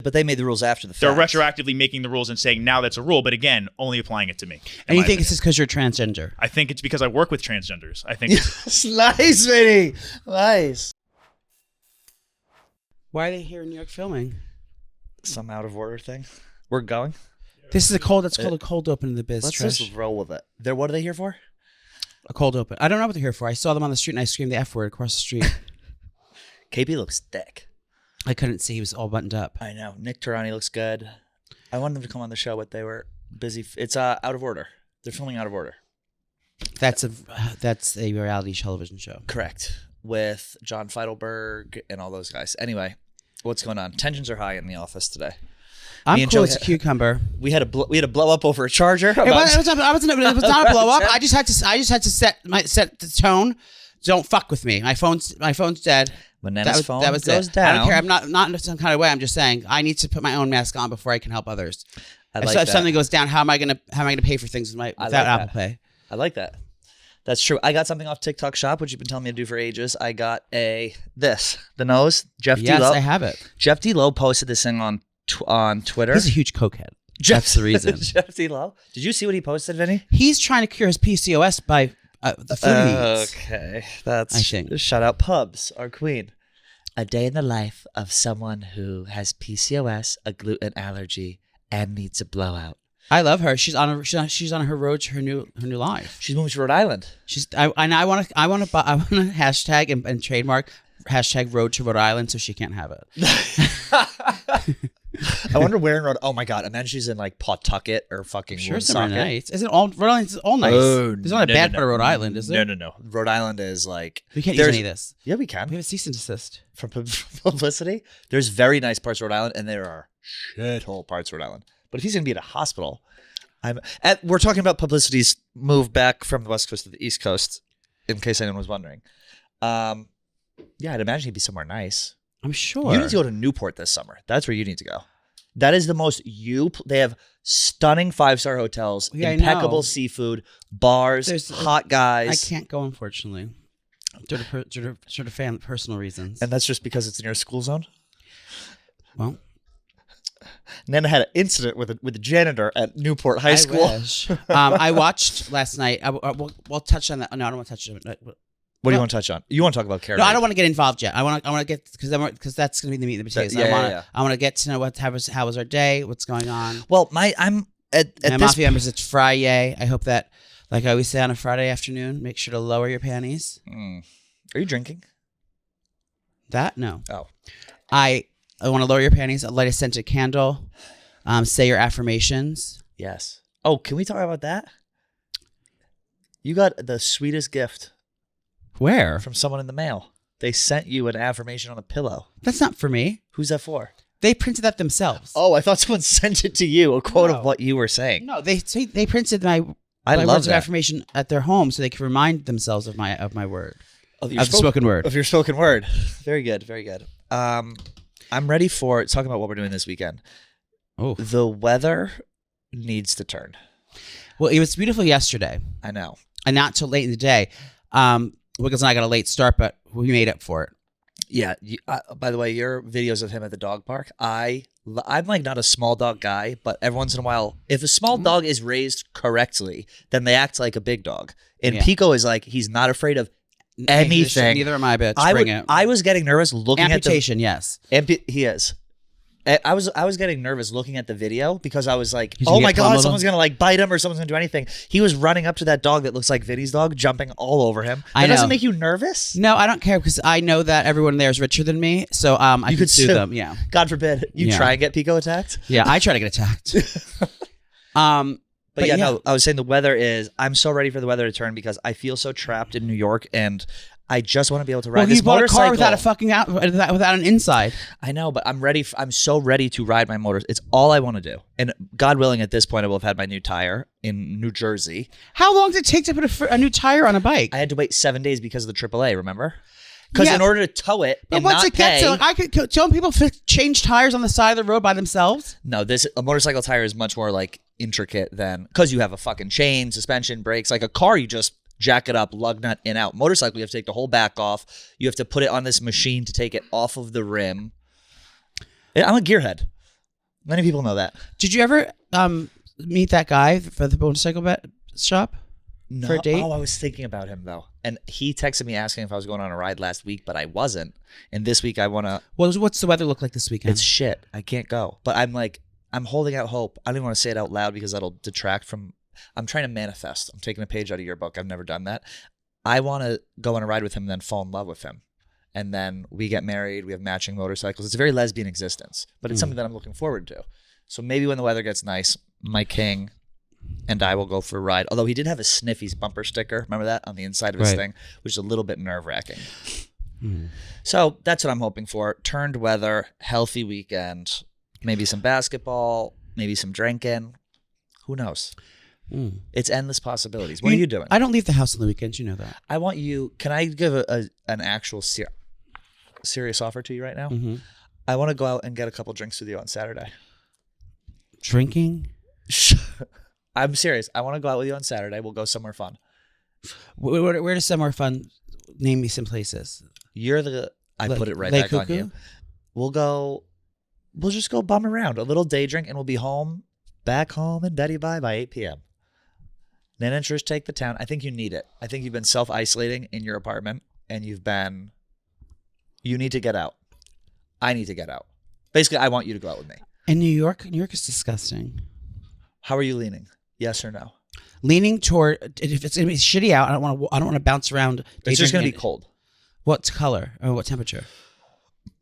But they made the rules after the fact. They're retroactively making the rules and saying now that's a rule, but again, only applying it to me. And you think it's just because you're transgender? I think it's because I work with transgenders. I think it's Nice, Vinny. Nice. Why are they here in New York filming? Some out of order thing. We're going. This is a cold. That's called a cold open in the biz. Let's Trish. just roll with it. What are they here for? A cold open. I don't know what they're here for. I saw them on the street and I screamed the F word across the street. KP looks thick. I couldn't see. He was all buttoned up. I know. Nick Tarani looks good. I wanted them to come on the show, but they were busy. It's out of order. They're filming out of order. That's a reality television show. Correct. With John Feidelberg and all those guys. Anyway, what's going on? Tensions are high in the office today. I'm cool as a cucumber. We had a blow up over a charger. It was not a blow up. I just had to set the tone. Don't fuck with me. My phone's dead. Banana's phone that was goes it. down. I don't care. I'm not in some kind of way. I'm just saying I need to put my own mask on before I can help others. If something goes down, how am I gonna pay for things without Apple Pay? I like that. That's true. I got something off TikTok Shop, which you've been telling me to do for ages. I got the nose. Jeff D. Yes, Lowe. I have it. Jeff D. Lowe posted this thing on Twitter. He's a huge cokehead. That's the reason. Jeff D. Lowe. Did you see what he posted, Vinny? He's trying to cure his PCOS by the food he eats. Okay, that's. I think. Shout out Pubs, our queen. A day in the life of someone who has PCOS, a gluten allergy, and needs a blowout. I love her. She's on her road to her new life. She's moving to Rhode Island. I want to hashtag and trademark hashtag road to Rhode Island so she can't have it. I wonder where in Rhode. Oh my God! Imagine she's in like Pawtucket or fucking. Sure, somewhere nice. Isn't all Rhode Island? All nice. Oh, there's not a bad part of Rhode Island, is there? No. Rhode Island is like we can't use any of this. Yeah, we can. We have a cease and desist from publicity. There's very nice parts of Rhode Island, and there are shithole parts of Rhode Island. But if he's gonna be at a hospital, we're talking about publicity's move back from the West Coast to the East Coast. In case anyone was wondering, yeah, I'd imagine he'd be somewhere nice. I'm sure. You need to go to Newport this summer. That's where you need to go. That is the most They have stunning 5-star hotels, impeccable seafood, bars, hot guys. I can't go, unfortunately, due to personal reasons. And that's just because it's in your school zone? Well, Nana had an incident with a janitor at Newport High School. I wish. I watched last night. We'll touch on that. No, I don't want to touch on it. What do you want to touch on? You want to talk about Carrie? No, I don't want to get involved yet. I want to get because that's going to be the meat and the potatoes. I want to get to know how was our day, what's going on. Well, I'm at my this Mafia members. It's Friday. I hope that, like I always say on a Friday afternoon, make sure to lower your panties. Are you drinking? That no. Oh, I want to lower your panties. Light a scented candle. Say your affirmations. Yes. Oh, can we talk about that? You got the sweetest gift. Where? From someone in the mail. They sent you an affirmation on a pillow. That's not for me. Who's that for? They printed that themselves. Oh, I thought someone sent it to you, a quote of what you were saying. No, they printed my words of affirmation at their home so they could remind themselves of my word. Of your spoken word. Of your spoken word. Very good, very good. I'm ready for talking about what we're doing this weekend. Oh. The weather needs to turn. Well, it was beautiful yesterday. I know. And not till late in the day. Wiggles and I got a late start, but we made up for it. Yeah. By the way, your videos of him at the dog park, I'm like not a small dog guy, but every once in a while, if a small dog is raised correctly, then they act like a big dog. And Pico is like, he's not afraid of anything. Neither am I, bitch. I was getting nervous looking amputation, yes. He is. I was getting nervous looking at the video because I was like, oh my God, someone's going to like bite him or someone's going to do anything. He was running up to that dog that looks like Vinny's dog, jumping all over him. That doesn't make you nervous? No, I don't care because I know that everyone there is richer than me, so I could sue them. Yeah. God forbid you try and get Pico attacked. Yeah, I try to get attacked. But no, I was saying the weather is, I'm so ready for the weather to turn because I feel so trapped in New York and I just want to be able to ride this motorcycle. You bought a car without an inside. I know, but I'm ready. I'm so ready to ride my motor. It's all I want to do. And God willing, at this point, I will have had my new tire in New Jersey. How long did it take to put a new tire on a bike? I had to wait 7 days because of the AAA, remember? Because in order to tow it and once not it gets pay... to, I could tell people change tires on the side of the road by themselves. No, a motorcycle tire is much more like intricate than... Because you have a fucking chain, suspension, brakes. Like a car, you just... jack it up, lug nut in out. Motorcycle, you have to take the whole back off. You have to put it on this machine to take it off of the rim. I'm a gearhead. Many people know that. Did you ever meet that guy for the motorcycle shop? No. For a date? Oh, I was thinking about him though, and he texted me asking if I was going on a ride last week, but I wasn't. And this week I want to. What's the weather look like this weekend? It's shit. I can't go. But I'm holding out hope. I don't even want to say it out loud because that'll detract from. I'm trying to manifest. I'm taking a page out of your book. I've never done that. I want to go on a ride with him and then fall in love with him. And then we get married. We have matching motorcycles. It's a very lesbian existence, but it's something that I'm looking forward to. So maybe when the weather gets nice, my king and I will go for a ride. Although he did have a Sniffies bumper sticker. Remember that? On the inside of his thing, which is a little bit nerve-wracking. So that's what I'm hoping for. Turned weather, healthy weekend, maybe some basketball, maybe some drinking. Who knows? It's endless possibilities. What are you doing? I don't leave the house on the weekends. You know that. I want you. Can I give an actual serious offer to you right now? Mm-hmm. I want to go out and get a couple drinks with you on Saturday. Drinking? I'm serious. I want to go out with you on Saturday. We'll go somewhere fun. Where does somewhere fun? Name me some places. You're the. I put it right back on you. We'll just go bum around. A little day drink, and we'll be back home in Betty by 8 p.m. Nana and Trish take the town. I think you need it. I think you've been self-isolating in your apartment, and you need to get out. I need to get out. Basically, I want you to go out with me. In New York is disgusting. How are you leaning? Yes or no? Leaning toward, if it's gonna be shitty out, I don't want to bounce around. It's just gonna be cold. What color or what temperature?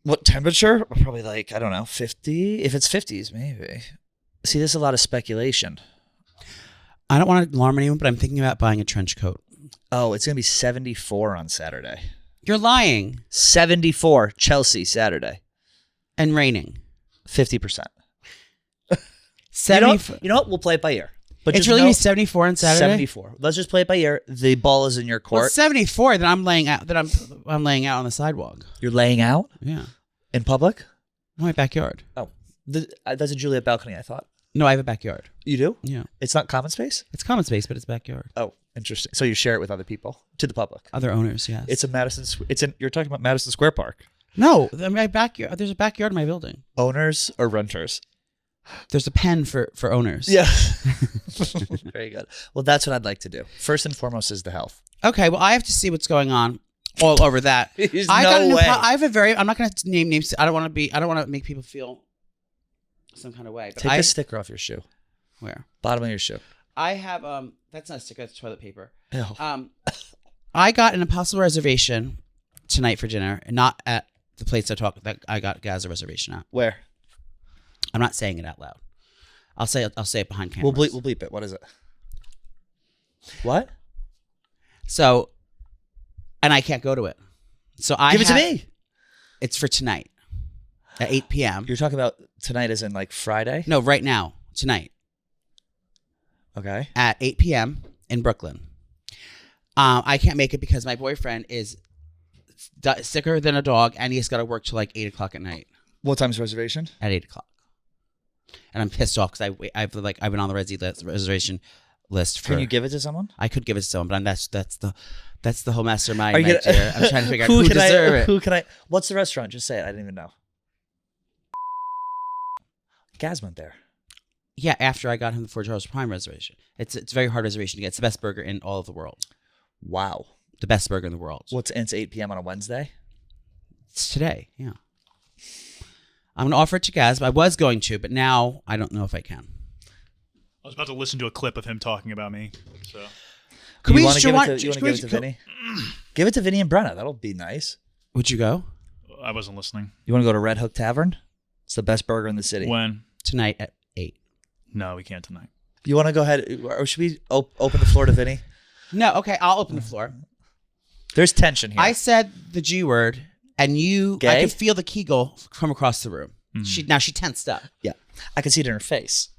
What temperature? Probably like, I don't know, 50. If it's 50s, maybe. See, there's a lot of speculation. I don't want to alarm anyone, but I'm thinking about buying a trench coat. Oh, it's gonna be 74 on Saturday. You're lying. 74, Chelsea, Saturday. And raining. 50%. 70. You know what? We'll play it by ear. But it's really 74 on Saturday. 74. Let's just play it by ear. The ball is in your court. Well, 74. Then I'm laying out. I'm laying out on the sidewalk. You're laying out? Yeah. In public? In my backyard. Oh, that's a Juliet balcony. I thought. No, I have a backyard. You do? Yeah. It's not common space? It's common space, but it's backyard. Oh, interesting. So you share it with other people, to the public. Other owners, yes. You're talking about Madison Square Park. No, my backyard. There's a backyard in my building. Owners or renters? There's a pen for owners. Yeah. Very good. Well, that's what I'd like to do. First and foremost is the health. Okay. Well, I have to see what's going on all over that. There's no way. I have a very. I'm not going to name names. I don't want to make people feel some kind of way. But Take a sticker off your shoe. Where? Bottom of your shoe. I have. That's not a sticker. That's toilet paper. Ew. I got an Impossible reservation tonight for dinner, and not at the place that I got Gaz a reservation at. Where? I'm not saying it out loud. I'll say it behind camera. We'll bleep it. What is it? What? So, and I can't go to it. So give it to me. It's for tonight at 8 p.m. You're talking about tonight as in like Friday? No, right now, tonight. Okay. At 8 p.m. in Brooklyn. I can't make it because my boyfriend is sicker than a dog, and he's got to work till like 8 o'clock at night. What time's reservation? At 8 o'clock. And I'm pissed off because I've been on the reservation list for. Can you give it to someone? I could give it to someone, but that's the whole mastermind right there. I'm trying to figure out who deserve it. Who can I? What's the restaurant? Just say it. I didn't even know. Gaz went there. Yeah, after I got him the Fort Charles Prime reservation. It's a very hard reservation to get. It's the best burger in all of the world. Wow. The best burger in the world. It's 8 p.m. on a Wednesday? It's today, yeah. I'm going to offer it to Gaz, but I was going to, but now I don't know if I can. I was about to listen to a clip of him talking about me. So, you want to give it to Vinny? Give it to Vinny and Brenna. That'll be nice. Would you go? I wasn't listening. You want to go to Red Hook Tavern? It's the best burger in the city. When? Tonight at 8. No, we can't tonight. You want to go ahead, or should we open the floor to Vinny? No, okay, I'll open the floor. There's tension here. I said the G word, and Gay? I could feel the kegel from across the room. Mm-hmm. She tensed up. Yeah, I can see it in her face.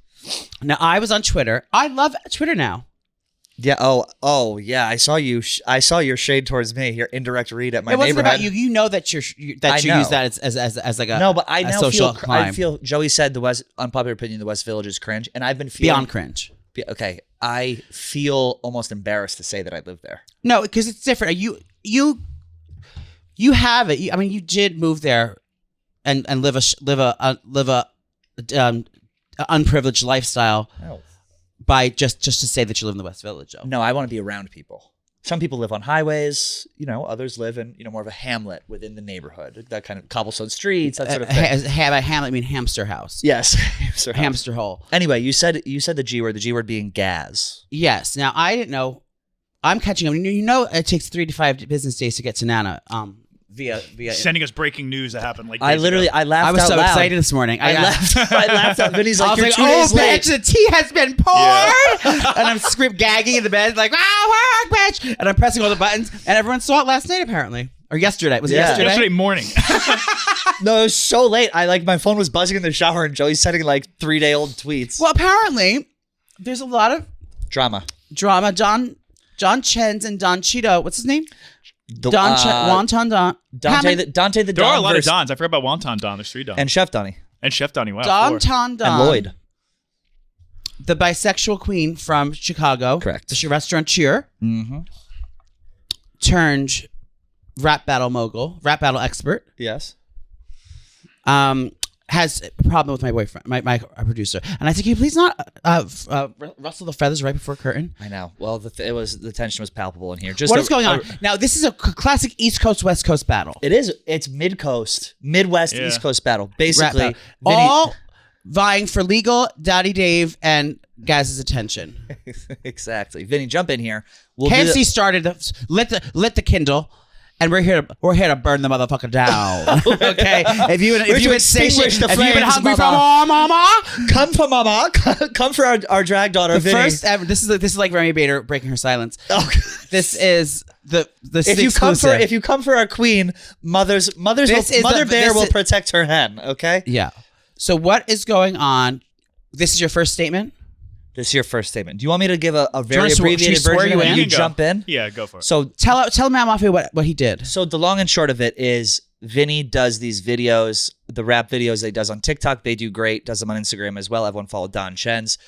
Now, I was on Twitter. I love Twitter now. Yeah. Oh, yeah. I saw you. I saw your shade towards me. Your indirect read at my neighborhood. It wasn't about you. You know that you use that as like a no, but I now social climb. I feel. Joey said unpopular opinion. The West Village is cringe, and I've been feeling beyond cringe. Okay, I feel almost embarrassed to say that I live there. No, because it's different. You have it. You did move there, and live a unprivileged lifestyle No. by just to say that you live in the West Village. Though. No, I want to be around people. Some people live on highways, others live in, more of a hamlet within the neighborhood, that kind of cobblestone streets, that sort of thing. By hamlet, I mean hamster house. Yes. Hamster hole. Anyway, you said the G word being Gaz. Yes. Now, I didn't know. I'm catching up. It takes 3 to 5 business days to get to Nana via sending us breaking news that happened like I days laughed I was out so loud. excited this morning. I laughed out. Vinny's like, I was you're like, 2 days late. bitch, the tea has been poured. And I'm gagging in the bed like, work, bitch. And I'm pressing all the buttons. And everyone saw it last night, apparently. Or yesterday. Was it yesterday? Yesterday morning. No, it was so late. My phone was buzzing in the shower and Joey's sending like 3-day-old tweets. Well, apparently, there's a lot of Drama. John Chen's and Don Cheeto. What's his name? Wonton Don. Dante the Don. There are a lot of Dons. I forgot about Wonton Don. There's 3 Dons. And Chef Donnie. And Chef Donnie. Wow. Don 4. Don. And Lloyd. The bisexual queen from Chicago. Correct. The restaurateur. Mm-hmm. Turned rap battle mogul, rap battle expert. Yes. Has a problem with my boyfriend, my producer. And I said, can you please not rustle the feathers right before curtain? I know. Well, the tension was palpable in here. What is going on? Now, this is a classic East Coast, West Coast battle. It is. It's mid-coast, Midwest, East Coast battle. Basically, all vying for legal Daddy Dave and Gaz's attention. Exactly. Vinny, jump in here. KFC started, lit the Kindle. And we're here to burn the motherfucker down. Okay, if you've been hungry for mama, come for mama, come for our drag daughter. The Vinny. first ever. This is like Remy Bader breaking her silence. Oh. This is the if you come for our queen, Mother Bear will protect her hen. Okay. Yeah. So what is going on? This is your first statement. This is your first statement. Do you want me to give a very abbreviated version and you jump in? Yeah, go for it. So tell Matt Mafia what he did. So the long and short of it is Vinny does these videos, the rap videos that he does on TikTok. They do great. Does them on Instagram as well. Everyone follow Don Chen's.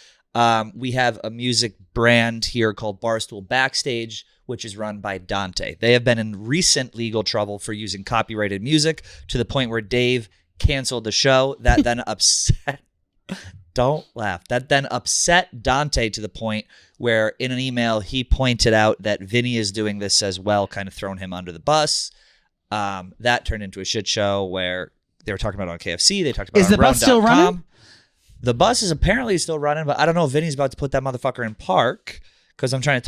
We have a music brand here called Barstool Backstage, which is run by Dante. They have been in recent legal trouble for using copyrighted music to the point where Dave canceled the show. That then upset... Don't laugh. That then upset Dante to the point where in an email he pointed out that Vinny is doing this as well, kind of throwing him under the bus. That turned into a shit show where they were talking about it on KFC. They talked about it on Is the bus still running? The bus is apparently still running, but I don't know if Vinny's about to put that motherfucker in park because I'm trying to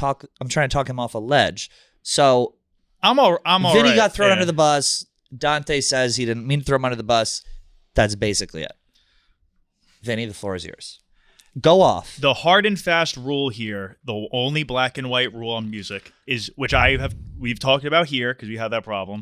talk him off a ledge. So I'm all Vinny right. got thrown under the bus. Dante says he didn't mean to throw him under the bus. That's basically it. Vinny, the floor is yours. Go off. The hard and fast rule here, the only black and white rule on music is, which we've talked about here because we have that problem.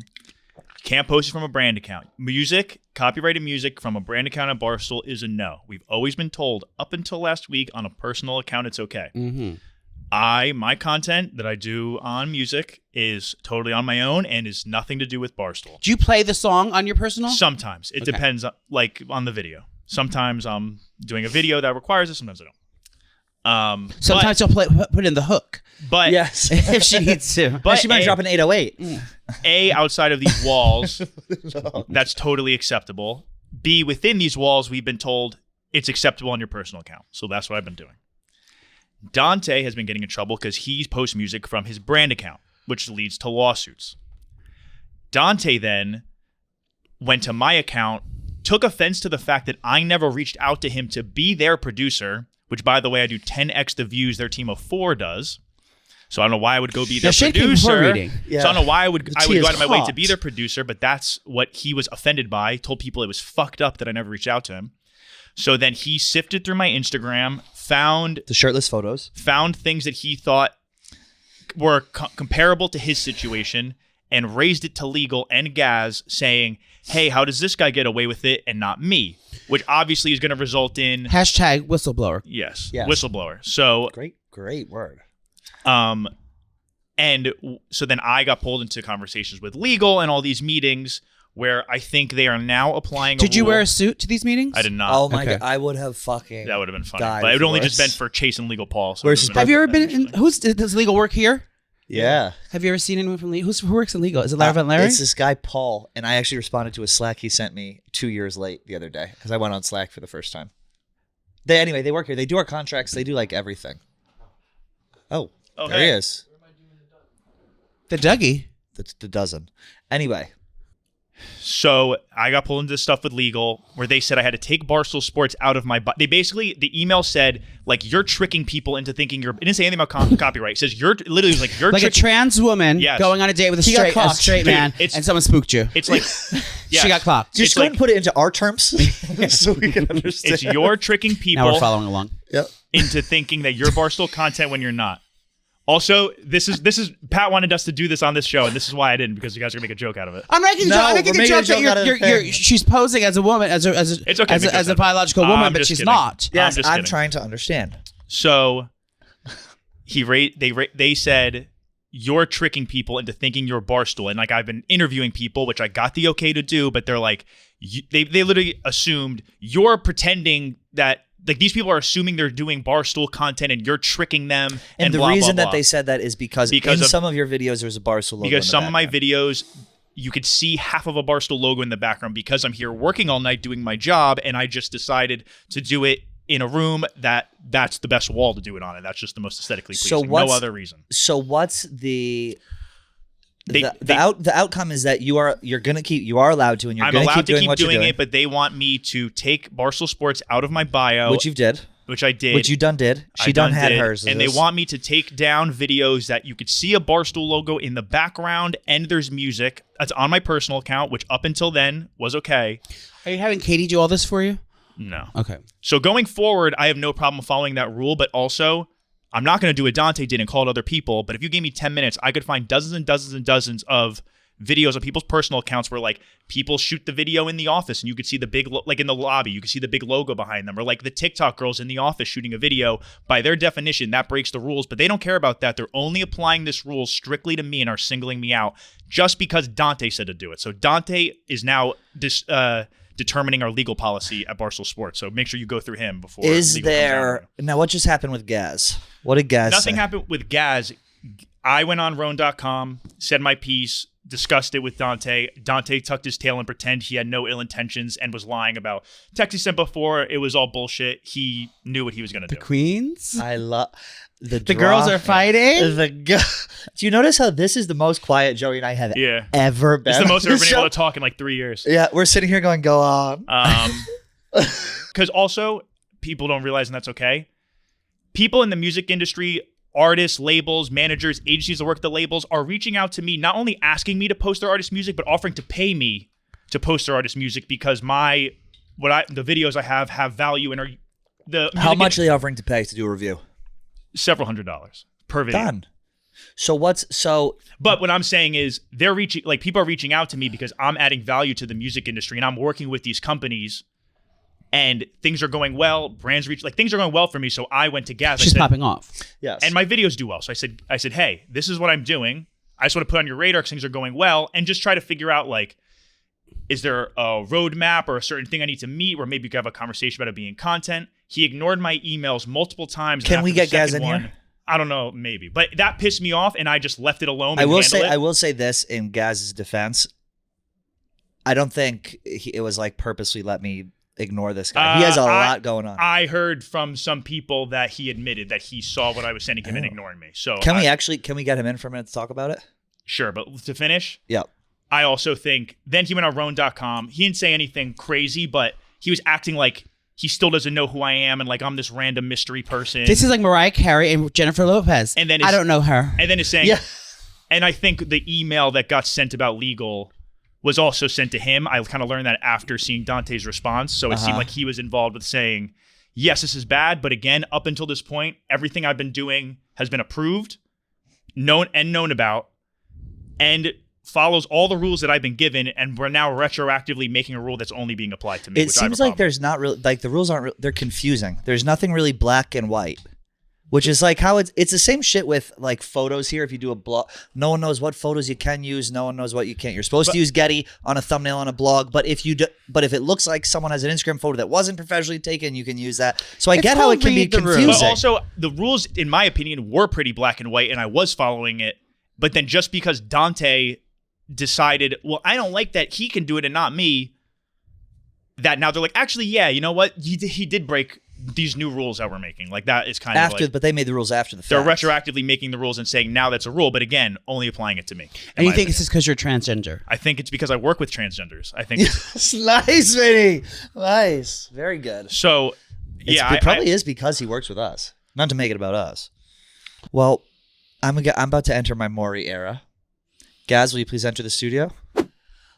You can't post it from a brand account. Music, copyrighted music from a brand account at Barstool is a no. We've always been told up until last week on a personal account it's okay. Mm-hmm. My content that I do on music is totally on my own and is nothing to do with Barstool. Do you play the song on your personal? Sometimes. It depends on the video. Sometimes I'm doing a video that requires it. Sometimes I don't. Sometimes you'll put in the hook. But yes, if she needs to. But she might drop an 808. Outside of these walls, that's totally acceptable. B, within these walls, we've been told it's acceptable on your personal account. So that's what I've been doing. Dante has been getting in trouble because he posts music from his brand account, which leads to lawsuits. Dante then went to my account, took offense to the fact that I never reached out to him to be their producer, which, by the way, I do 10x the views their team of 4 does. So I don't know why I would go be their producer. So I don't know why I would go out of my way to be their producer, but that's what he was offended by. Told people it was fucked up that I never reached out to him. So then he sifted through my Instagram, found the shirtless photos, found things that he thought were comparable to his situation, and raised it to legal and Gaz, saying, hey, how does this guy get away with it and not me? Which obviously is going to result in... Hashtag whistleblower. Yes, whistleblower. So Great word. And so then I got pulled into conversations with legal and all these meetings where I think they are now applying Did you wear a suit to these meetings? I did not. Oh my God. I would have fucking... That would have been funny. But it would only just been for chasing legal Paul. So Where's his have you ever been in... Does legal work here? Yeah. Have you ever seen anyone from legal? Who works in legal? Is it Larry Van Larry? It's this guy, Paul, and I actually responded to a Slack he sent me 2 years late the other day because I went on Slack for the first time. They work here. They do our contracts. They do like everything. Oh, there he is. The Dougie. The dozen. Anyway. So I got pulled into this stuff with legal where they said I had to take Barstool Sports out of my... They basically, the email said, like, you're tricking people into thinking you're... It didn't say anything about copyright. It says you're... Literally, it was like, you're like a trans woman going on a date with a straight man, and someone spooked you. It's like... She got clocked. Just go ahead and put it into our terms so we can understand. It's you're tricking people... Now we're following along. Yep. ...into thinking that you're Barstool content when you're not. Also, this is Pat wanted us to do this on this show, and this is why I didn't, because you guys are gonna make a joke out of it. I'm making a joke that she's posing as a woman, as a biological woman, but she's kidding. not. Yes, I'm trying to understand. So they said you're tricking people into thinking you're Barstool, and like I've been interviewing people, which I got the okay to do, but they're like they literally assumed you're pretending that. Like, these people are assuming they're doing Barstool content and you're tricking them. And the blah, reason blah, that blah. they said that is because in some of your videos, there's a Barstool logo. Because some of my videos, you could see half of a Barstool logo in the background because I'm here working all night doing my job, and I just decided to do it in a room that's the best wall to do it on, and that's just the most aesthetically pleasing. No other reason. So what's the outcome is that you are allowed to, and you're going to keep doing what you're doing. It, but they want me to take Barstool Sports out of my bio, which you did, which I did, which you did. She done had hers, and they want me to take down videos that you could see a Barstool logo in the background, and there's music that's on my personal account, which up until then was okay. Are you having Katie do all this for you? No. Okay. So going forward, I have no problem following that rule, but also, I'm not going to do what Dante did and call it other people, but if you gave me 10 minutes, I could find dozens and dozens and dozens of videos of people's personal accounts where, like, people shoot the video in the office and you could see the big, like in the lobby, you could see the big logo behind them, or like the TikTok girls in the office shooting a video. By their definition, that breaks the rules, but they don't care about that. They're only applying this rule strictly to me and are singling me out just because Dante said to do it. So Dante is now determining our legal policy at Barstool Sports. So make sure you go through him before. Now what just happened with Gaz? What did Gaz say? Nothing happened with Gaz. I went on Roan.com, said my piece, discussed it with Dante. Dante tucked his tail and pretended he had no ill intentions and was lying about texts he sent before. It was all bullshit. He knew what he was going to do. The queens? I love the girls are fighting? Do you notice how this is the most quiet Joey and I have ever been? It's the most I've ever been able to talk in like 3 years. Yeah, we're sitting here going, go on. Because also, people don't realize, and that's okay, people in the music industry, artists, labels, managers, agencies that work at the labels are reaching out to me, not only asking me to post their artist music, but offering to pay me to post their artist music because the videos I have value and are how much are they offering to pay to do a review? Several $100s per video. Done. But what I'm saying is people are reaching out to me because I'm adding value to the music industry and I'm working with these companies. And things are going well. Brands things are going well for me. So I went to Gaz. She's popping off. Yes. And my videos do well. So I said, hey, this is what I'm doing. I just want to put on your radar because things are going well, and just try to figure out, like, is there a roadmap or a certain thing I need to meet where maybe you can have a conversation about it being content. He ignored my emails multiple times. Can we get Gaz in here? I don't know, maybe. But that pissed me off, and I just left it alone. I will say this in Gaz's defense. I don't think it was like purposely let me ignore this guy. He has a lot going on. I heard from some people that he admitted that he saw what I was sending him and ignoring me. So can we get him in for a minute to talk about it? Sure, but to finish, yeah. I also think then he went on Roan.com. He didn't say anything crazy, but he was acting like he still doesn't know who I am and like I'm this random mystery person. This is like Mariah Carey and Jennifer Lopez. And then I don't know her. And then it's saying, and I think the email that got sent about legal was also sent to him. I kind of learned that after seeing Dante's response. So it seemed like he was involved with saying, yes, this is bad. But again, up until this point, everything I've been doing has been approved, known about, and follows all the rules that I've been given. And we're now retroactively making a rule that's only being applied to me. It seems like there's not really, like the rules aren't, they're confusing. There's nothing really black and white. Which is like how it's the same shit with like photos here. If you do a blog, no one knows what photos you can use. No one knows what you can't. You're supposed to use Getty on a thumbnail on a blog, but if it looks like someone has an Instagram photo that wasn't professionally taken, you can use that. So I get how it can be confusing. But also, the rules, in my opinion, were pretty black and white, and I was following it. But then just because Dante decided, well, I don't like that he can do it and not me, that now they're like, actually, yeah, you know what? He did break these new rules that we're making. Like that is kind of like, but they made the rules after the fact. They're retroactively making the rules and saying now that's a rule, but again, only applying it to me. And you think it's just because you're transgender? I think it's because I work with transgenders. I think it's nice, Vinny. Nice. Very good. So yeah, it probably is because he works with us. Not to make it about us. Well, I'm about to enter my Maury era. Gaz, will you please enter the studio?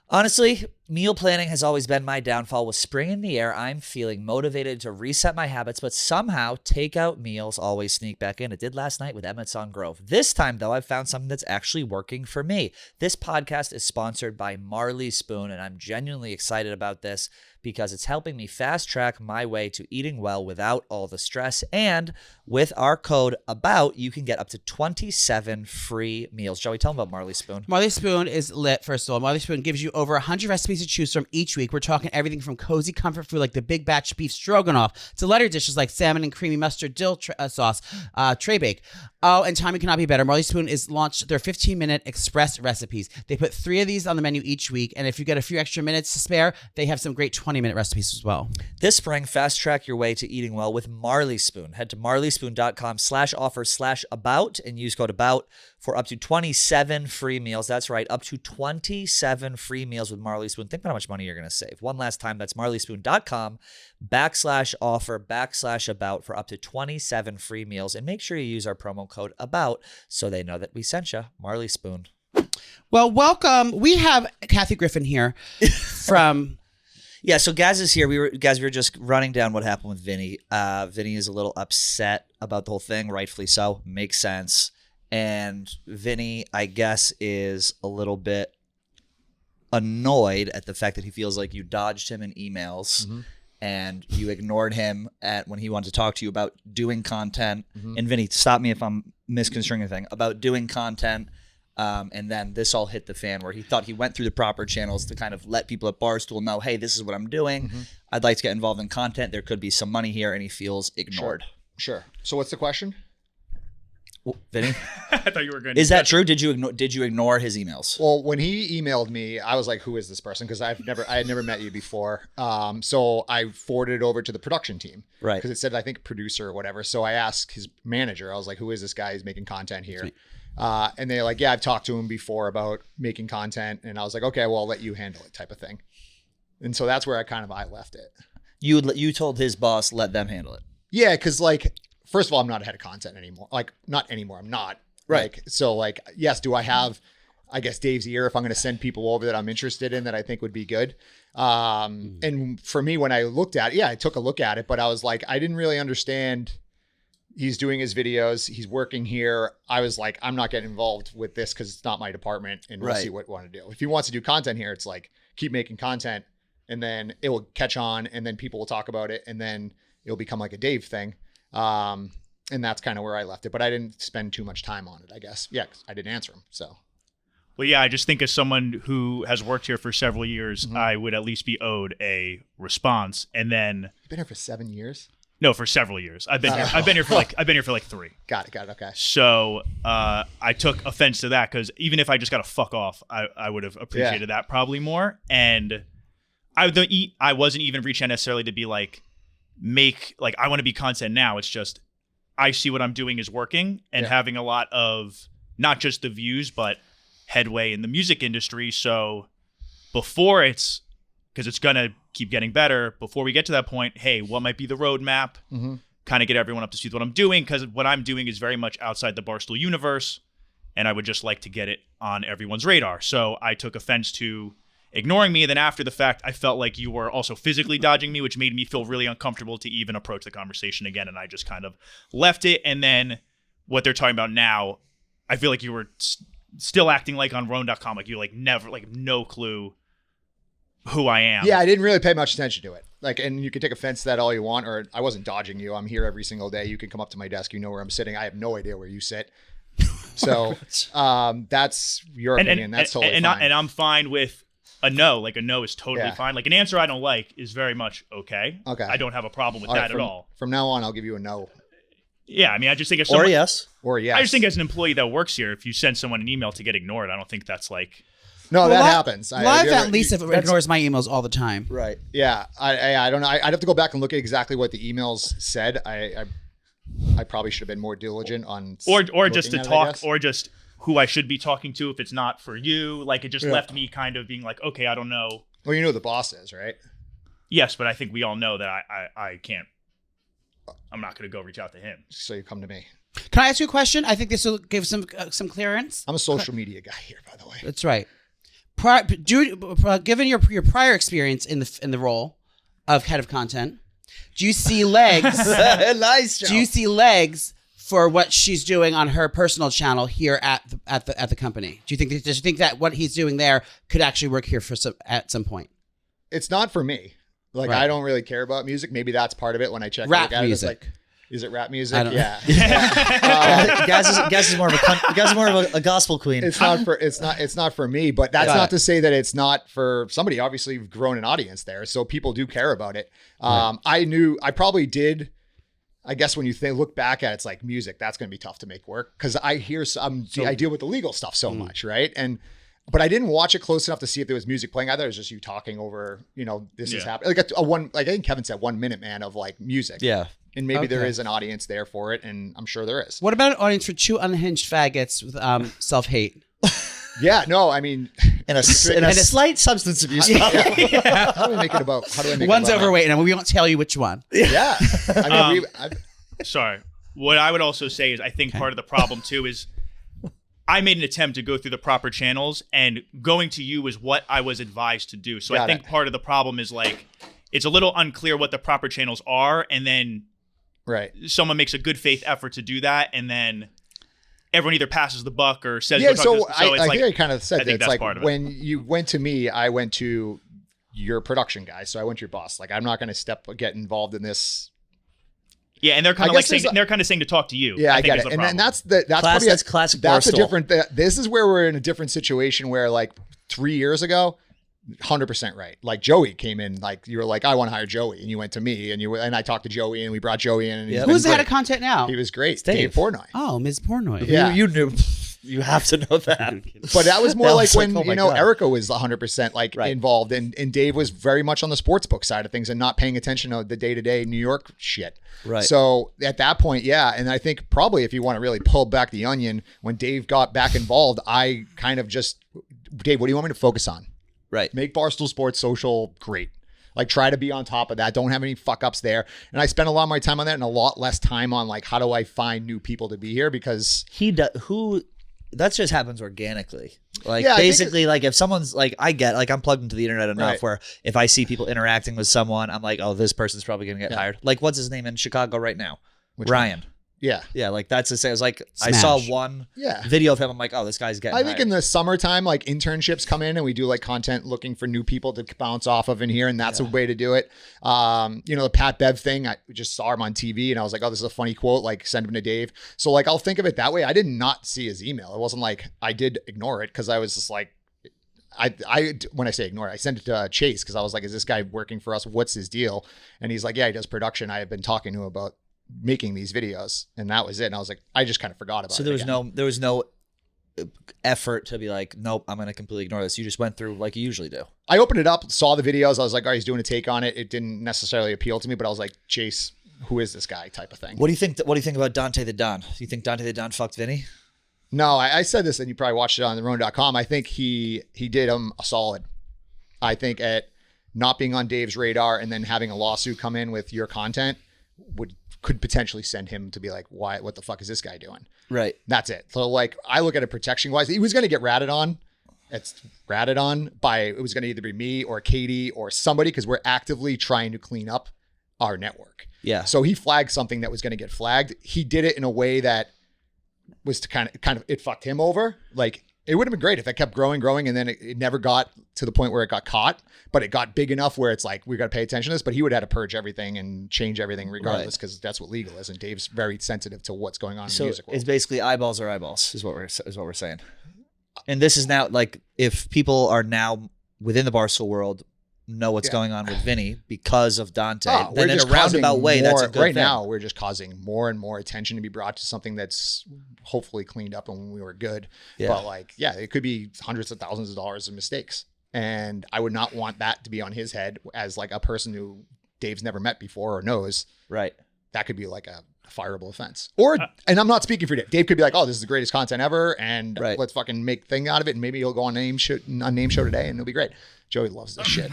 Honestly, meal planning has always been my downfall. With spring in the air, I'm feeling motivated to reset my habits, but somehow takeout meals always sneak back in. It did last night with Emmett's on Grove. This time, though, I've found something that's actually working for me. This podcast is sponsored by Marley Spoon, and I'm genuinely excited about this because it's helping me fast track my way to eating well without all the stress. And with our code ABOUT, you can get up to 27 free meals. Joey, tell them about Marley Spoon. Marley Spoon is lit, first of all. Marley Spoon gives you over 100 recipes to choose from each week. We're talking everything from cozy comfort food like the big batch beef stroganoff to lighter dishes like salmon and creamy mustard dill sauce, tray bake. Oh, and timing cannot be better. Marley Spoon is launched their 15-minute express recipes. They put 3 of these on the menu each week, and if you get a few extra minutes to spare, they have some great 20-minute recipes as well. This spring, fast track your way to eating well with Marley Spoon. Head to marleyspoon.com/offer/about and use code ABOUT for up to 27 free meals. That's right, up to 27 free meals with Marley Spoon. Think about how much money you're going to save. One last time, that's marleyspoon.com/offer/about for up to 27 free meals. And make sure you use our promo code ABOUT so they know that we sent you. Marley Spoon. Well, welcome. We have Kathy Griffin here from... Yeah, so Gaz is here. We were just running down what happened with Vinny. Vinny is a little upset about the whole thing, rightfully so. Makes sense. And Vinny, I guess, is a little bit annoyed at the fact that he feels like you dodged him in emails and you ignored him when he wanted to talk to you about doing content. And Vinny, stop me if I'm misconstruing anything, about doing content. And then this all hit the fan where he thought he went through the proper channels to kind of let people at Barstool know, hey, this is what I'm doing. I'd like to get involved in content. There could be some money here, and he feels ignored. Sure. So what's the question? Well, Vinny? I thought you were going. Is that true? Did you ignore his emails? Well, when he emailed me, I was like, "Who is this person?" Because I had never met you before. So I forwarded it over to the production team, right? Because it said I think producer or whatever. So I asked his manager. I was like, "Who is this guy? He's making content here." And they're like, "Yeah, I've talked to him before about making content." And I was like, "Okay, well, I'll let you handle it," type of thing. And so that's where I left it. You told his boss, let them handle it. Yeah, because like, first of all, I'm not a head of content anymore. Like, not anymore. I'm not. Right. Like, so like, yes, do I have, I guess, Dave's ear if I'm going to send people over that I'm interested in that I think would be good? And for me, when I looked at it, I took a look at it, but I was like, I didn't really understand. He's doing his videos. He's working here. I was like, I'm not getting involved with this because it's not my department, and we'll see what we want to do. If he wants to do content here, it's like, keep making content, and then it will catch on, and then people will talk about it, and then it'll become like a Dave thing. And that's kind of where I left it, but I didn't spend too much time on it, I guess. Yeah, 'cause I didn't answer him. So, well, yeah, I just think as someone who has worked here for several years, I would at least be owed a response. And then you've been here for 7 years? No, for several years. I've been here for like 3. Got it. Okay. So I took offense to that because even if I just got to fuck off, I would have appreciated that probably more. And I wasn't even reaching out necessarily to be like, I want to be content now. It's just I see what I'm doing is working and having a lot of not just the views but headway in the music industry. So before because it's gonna keep getting better, before we get to that point, hey, what might be the roadmap? Kind of get everyone up to speed with what I'm doing, because what I'm doing is very much outside the Barstool universe, and I would just like to get it on everyone's radar. So I took offense to ignoring me, and then after the fact, I felt like you were also physically dodging me, which made me feel really uncomfortable to even approach the conversation again, and I just kind of left it. And then what they're talking about now, I feel like you were still acting like on Roan.com, like you never, no clue who I am. Yeah, I didn't really pay much attention to it. Like, and you can take offense to that all you want, or I wasn't dodging you. I'm here every single day. You can come up to my desk. You know where I'm sitting. I have no idea where you sit. So that's your opinion. That's totally fine. And I'm fine with a no. Like, a no is totally fine. Like, an answer I don't like is very much okay. Okay. I don't have a problem with that at all. From now on, I'll give you a no. Yeah, I mean, I just think if Or someone, yes. Or yes. I just think as an employee that works here, if you send someone an email to get ignored, I don't think that's like. No, that Well, happens. Live at least ignores my emails all the time. Right. Yeah, I don't know. I'd have to go back and look at exactly what the emails said. I probably should have been more diligent on. Or just to looking at it, I talk, guess. or just who I should be talking to if it's not for you. Like it just left me kind of being like, okay, I don't know. Well, you know who the boss is, right? Yes, but I think we all know that I can't. I'm not going to go reach out to him. So you come to me. Can I ask you a question? I think this will give some clearance. I'm a social media guy here, by the way. That's right. Given your prior experience in the role of head of content, do you see legs? Nice job. Do you see legs for what she's doing on her personal channel here at the company? Do you think that what he's doing there could actually work here at some point? It's not for me. Like Right. I don't really care about music. Maybe that's part of it. When I check Rap look at music. it, it's like, is it rap music? I don't know. Yeah. Gaz is more of a gospel queen. It's not for me, but that's Got not it. to say that it's not for somebody. Obviously, you've grown an audience there, so people do care about it. I probably did. I guess when you look back at it, it's like music. That's going to be tough to make work because I hear I deal with the legal stuff so much, right? But I didn't watch it close enough to see if there was music playing. I thought it was just you talking over. This is happening. Like I think Kevin said, 1 minute, man, of like music. Yeah. And maybe there Okay. is an audience there for it, and I'm sure there is. What about an audience for two unhinged faggots with self-hate? Yeah, no, I mean, And a slight substance abuse. how do we make it about? How do I make One's it about? overweight, and we won't tell you which one. Yeah, I mean, Sorry. What I would also say is I think part of the problem too is I made an attempt to go through the proper channels, and going to you is what I was advised to do. So I Got think it. part of the problem is like it's a little unclear what the proper channels are, and then right. someone makes a good faith effort to do that, and then everyone either passes the buck or says, Yeah, go talk so to this. I it's like, think I kind of said I that. think It's that's like part of it. when you went to me, I went to your production guy, so I went to your boss. Like, I'm not going to get involved in this. yeah, and they're kind I of like guess saying, there's a- they're kind of saying to talk to you. Yeah, I think get is it, the and problem. that's probably That's classic That's a Barstool. different. This is where we're in a different situation where like 3 years ago. 100% right. Like Joey came in, like you were like, I want to hire Joey, and you went to me, and I talked to Joey, and we brought Joey in. And he's Yeah. been Who's the head great. of content now? He was great. Dave. Dave Portnoy. Oh, Ms. Portnoy. Yeah. You knew. You have to know that. But that was more That like was when like, oh my God. Erica was 100% like Right. involved, and Dave was very much on the sportsbook side of things and not paying attention to the day-to-day New York shit. Right. So at that point, yeah, and I think probably if you want to really pull back the onion, when Dave got back involved, I kind of just, Dave, what do you want me to focus on? Right. Make Barstool Sports Social great. Like try to be on top of that. Don't have any fuck ups there. And I spent a lot of my time on that and a lot less time on like how do I find new people to be here because That just happens organically. Like Yeah, I think basically, like if someone's like, I'm plugged into the internet enough Right. where if I see people interacting with someone, I'm like, oh, this person's probably gonna get Yeah. hired. Like what's his name in Chicago right now? Which Ryan. yeah. Yeah, like that's the same. I was like, I Smash. saw one Yeah. video of him. I'm like, oh, this guy's getting. I think hired. in the summertime, like internships come in and we do like content looking for new people to bounce off of in here. And that's a way to do it. The Pat Bev thing, I just saw him on TV and I was like, oh, this is a funny quote, like send him to Dave. So like, I'll think of it that way. I did not see his email. It wasn't like I did ignore it because I was just like, when I say ignore it, I sent it to Chase because I was like, is this guy working for us? What's his deal? And he's like, yeah, he does production. I have been talking to him about making these videos, and that was it. And I was like, I just kind of forgot about it. So there was again. there was no effort to be like, nope, I'm gonna completely ignore this. You just went through like you usually do. I opened it up, saw the videos. I was like, oh, he's doing a take on it. It didn't necessarily appeal to me, but I was like, Chase, who is this guy type of thing. What do you think? What do you think about Dante the Don? Do you think Dante the Don fucked Vinny? No, I said this, and you probably watched it on theroan.com. I think he did him a solid. I think at not being on Dave's radar and then having a lawsuit come in with your content could potentially send him to be like, why? What the fuck is this guy doing? Right. That's it. So like, I look at it protection wise. He was going to get ratted on. It's ratted on by, it was going to either be me or Katie or somebody because we're actively trying to clean up our network. Yeah. So he flagged something that was going to get flagged. He did it in a way that was to kind of it fucked him over. Like it would have been great if it kept growing, and then it never got to the point where it got caught, but it got big enough where it's like, we got to pay attention to this, but he would have had to purge everything and change everything regardless because that's what legal is. And Dave's very sensitive to what's going on in the So music world. it's basically eyeballs are eyeballs is what we're saying. And this is now like if people are now within the Barstool world know what's going on with Vinny because of Dante. Oh, Then in a roundabout way, that's a good right thing. now. We're just causing more and more attention to be brought to something that's hopefully cleaned up when we were good. Yeah. But it could be hundreds of thousands of dollars of mistakes, and I would not want that to be on his head as like a person who Dave's never met before or knows. Right. That could be like a fireable offense. Or, and I'm not speaking for Dave. Dave could be like, oh, this is the greatest content ever, and let's fucking make thing out of it, and maybe he'll go on Name Show today, and it'll be great. Joey loves this shit.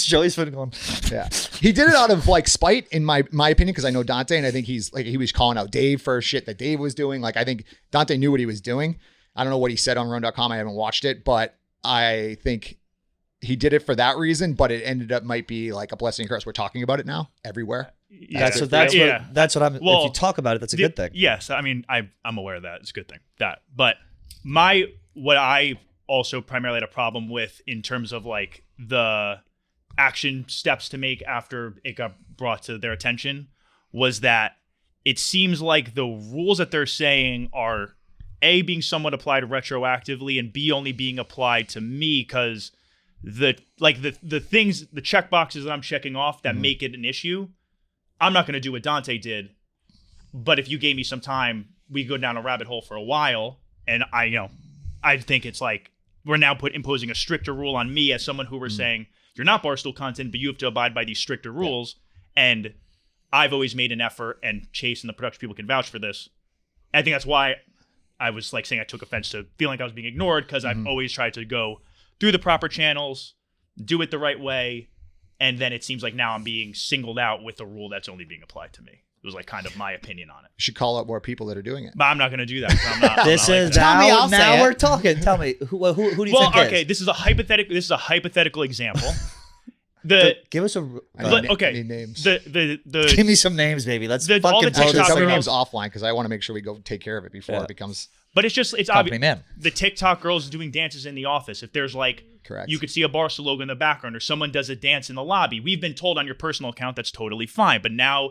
Joey's been going. Yeah, he did it out of like spite, in my opinion, because I know Dante, and I think he was calling out Dave for shit that Dave was doing. Like, I think Dante knew what he was doing. I don't know what he said on Run.com. I haven't watched it, but I think he did it for that reason. But it ended up might be like a blessing and curse. We're talking about it now everywhere. That's what I'm. If you talk about it, that's a good thing. Yes, I mean I'm aware of that. It's a good thing. But what I also primarily had a problem with in terms of like the action steps to make after it got brought to their attention was that it seems like the rules that they're saying are A, being somewhat applied retroactively, and B, only being applied to me because the things, the check boxes that I'm checking off that make it an issue, I'm not going to do what Dante did. But if you gave me some time, we go down a rabbit hole for a while, and I think it's like we're now imposing a stricter rule on me as someone who we're saying you're not Barstool content, but you have to abide by these stricter rules. And I've always made an effort, and Chase and the production people can vouch for this. I think that's why I was like saying I took offense to feeling like I was being ignored, because I've always tried to go through the proper channels, do it the right way, and then it seems like now I'm being singled out with a rule that's only being applied to me. It was like kind of my opinion on it. You should call out more people that are doing it. But I'm not going to do that. 'Cause I'm not. This I'm is not like that. now we're talking. Tell me who do you think? Okay, this is a hypothetical example. Give us a Any names. give me some names, baby. Let's all the fucking blow TikTok this Tell me up. names offline, because I want to make sure we go take care of it before it becomes. But it's Company obvious. man. The TikTok girls doing dances in the office. If there's like, Correct. you could see a Barstool logo in the background, or someone does a dance in the lobby. We've been told on your personal account that's totally fine. But now,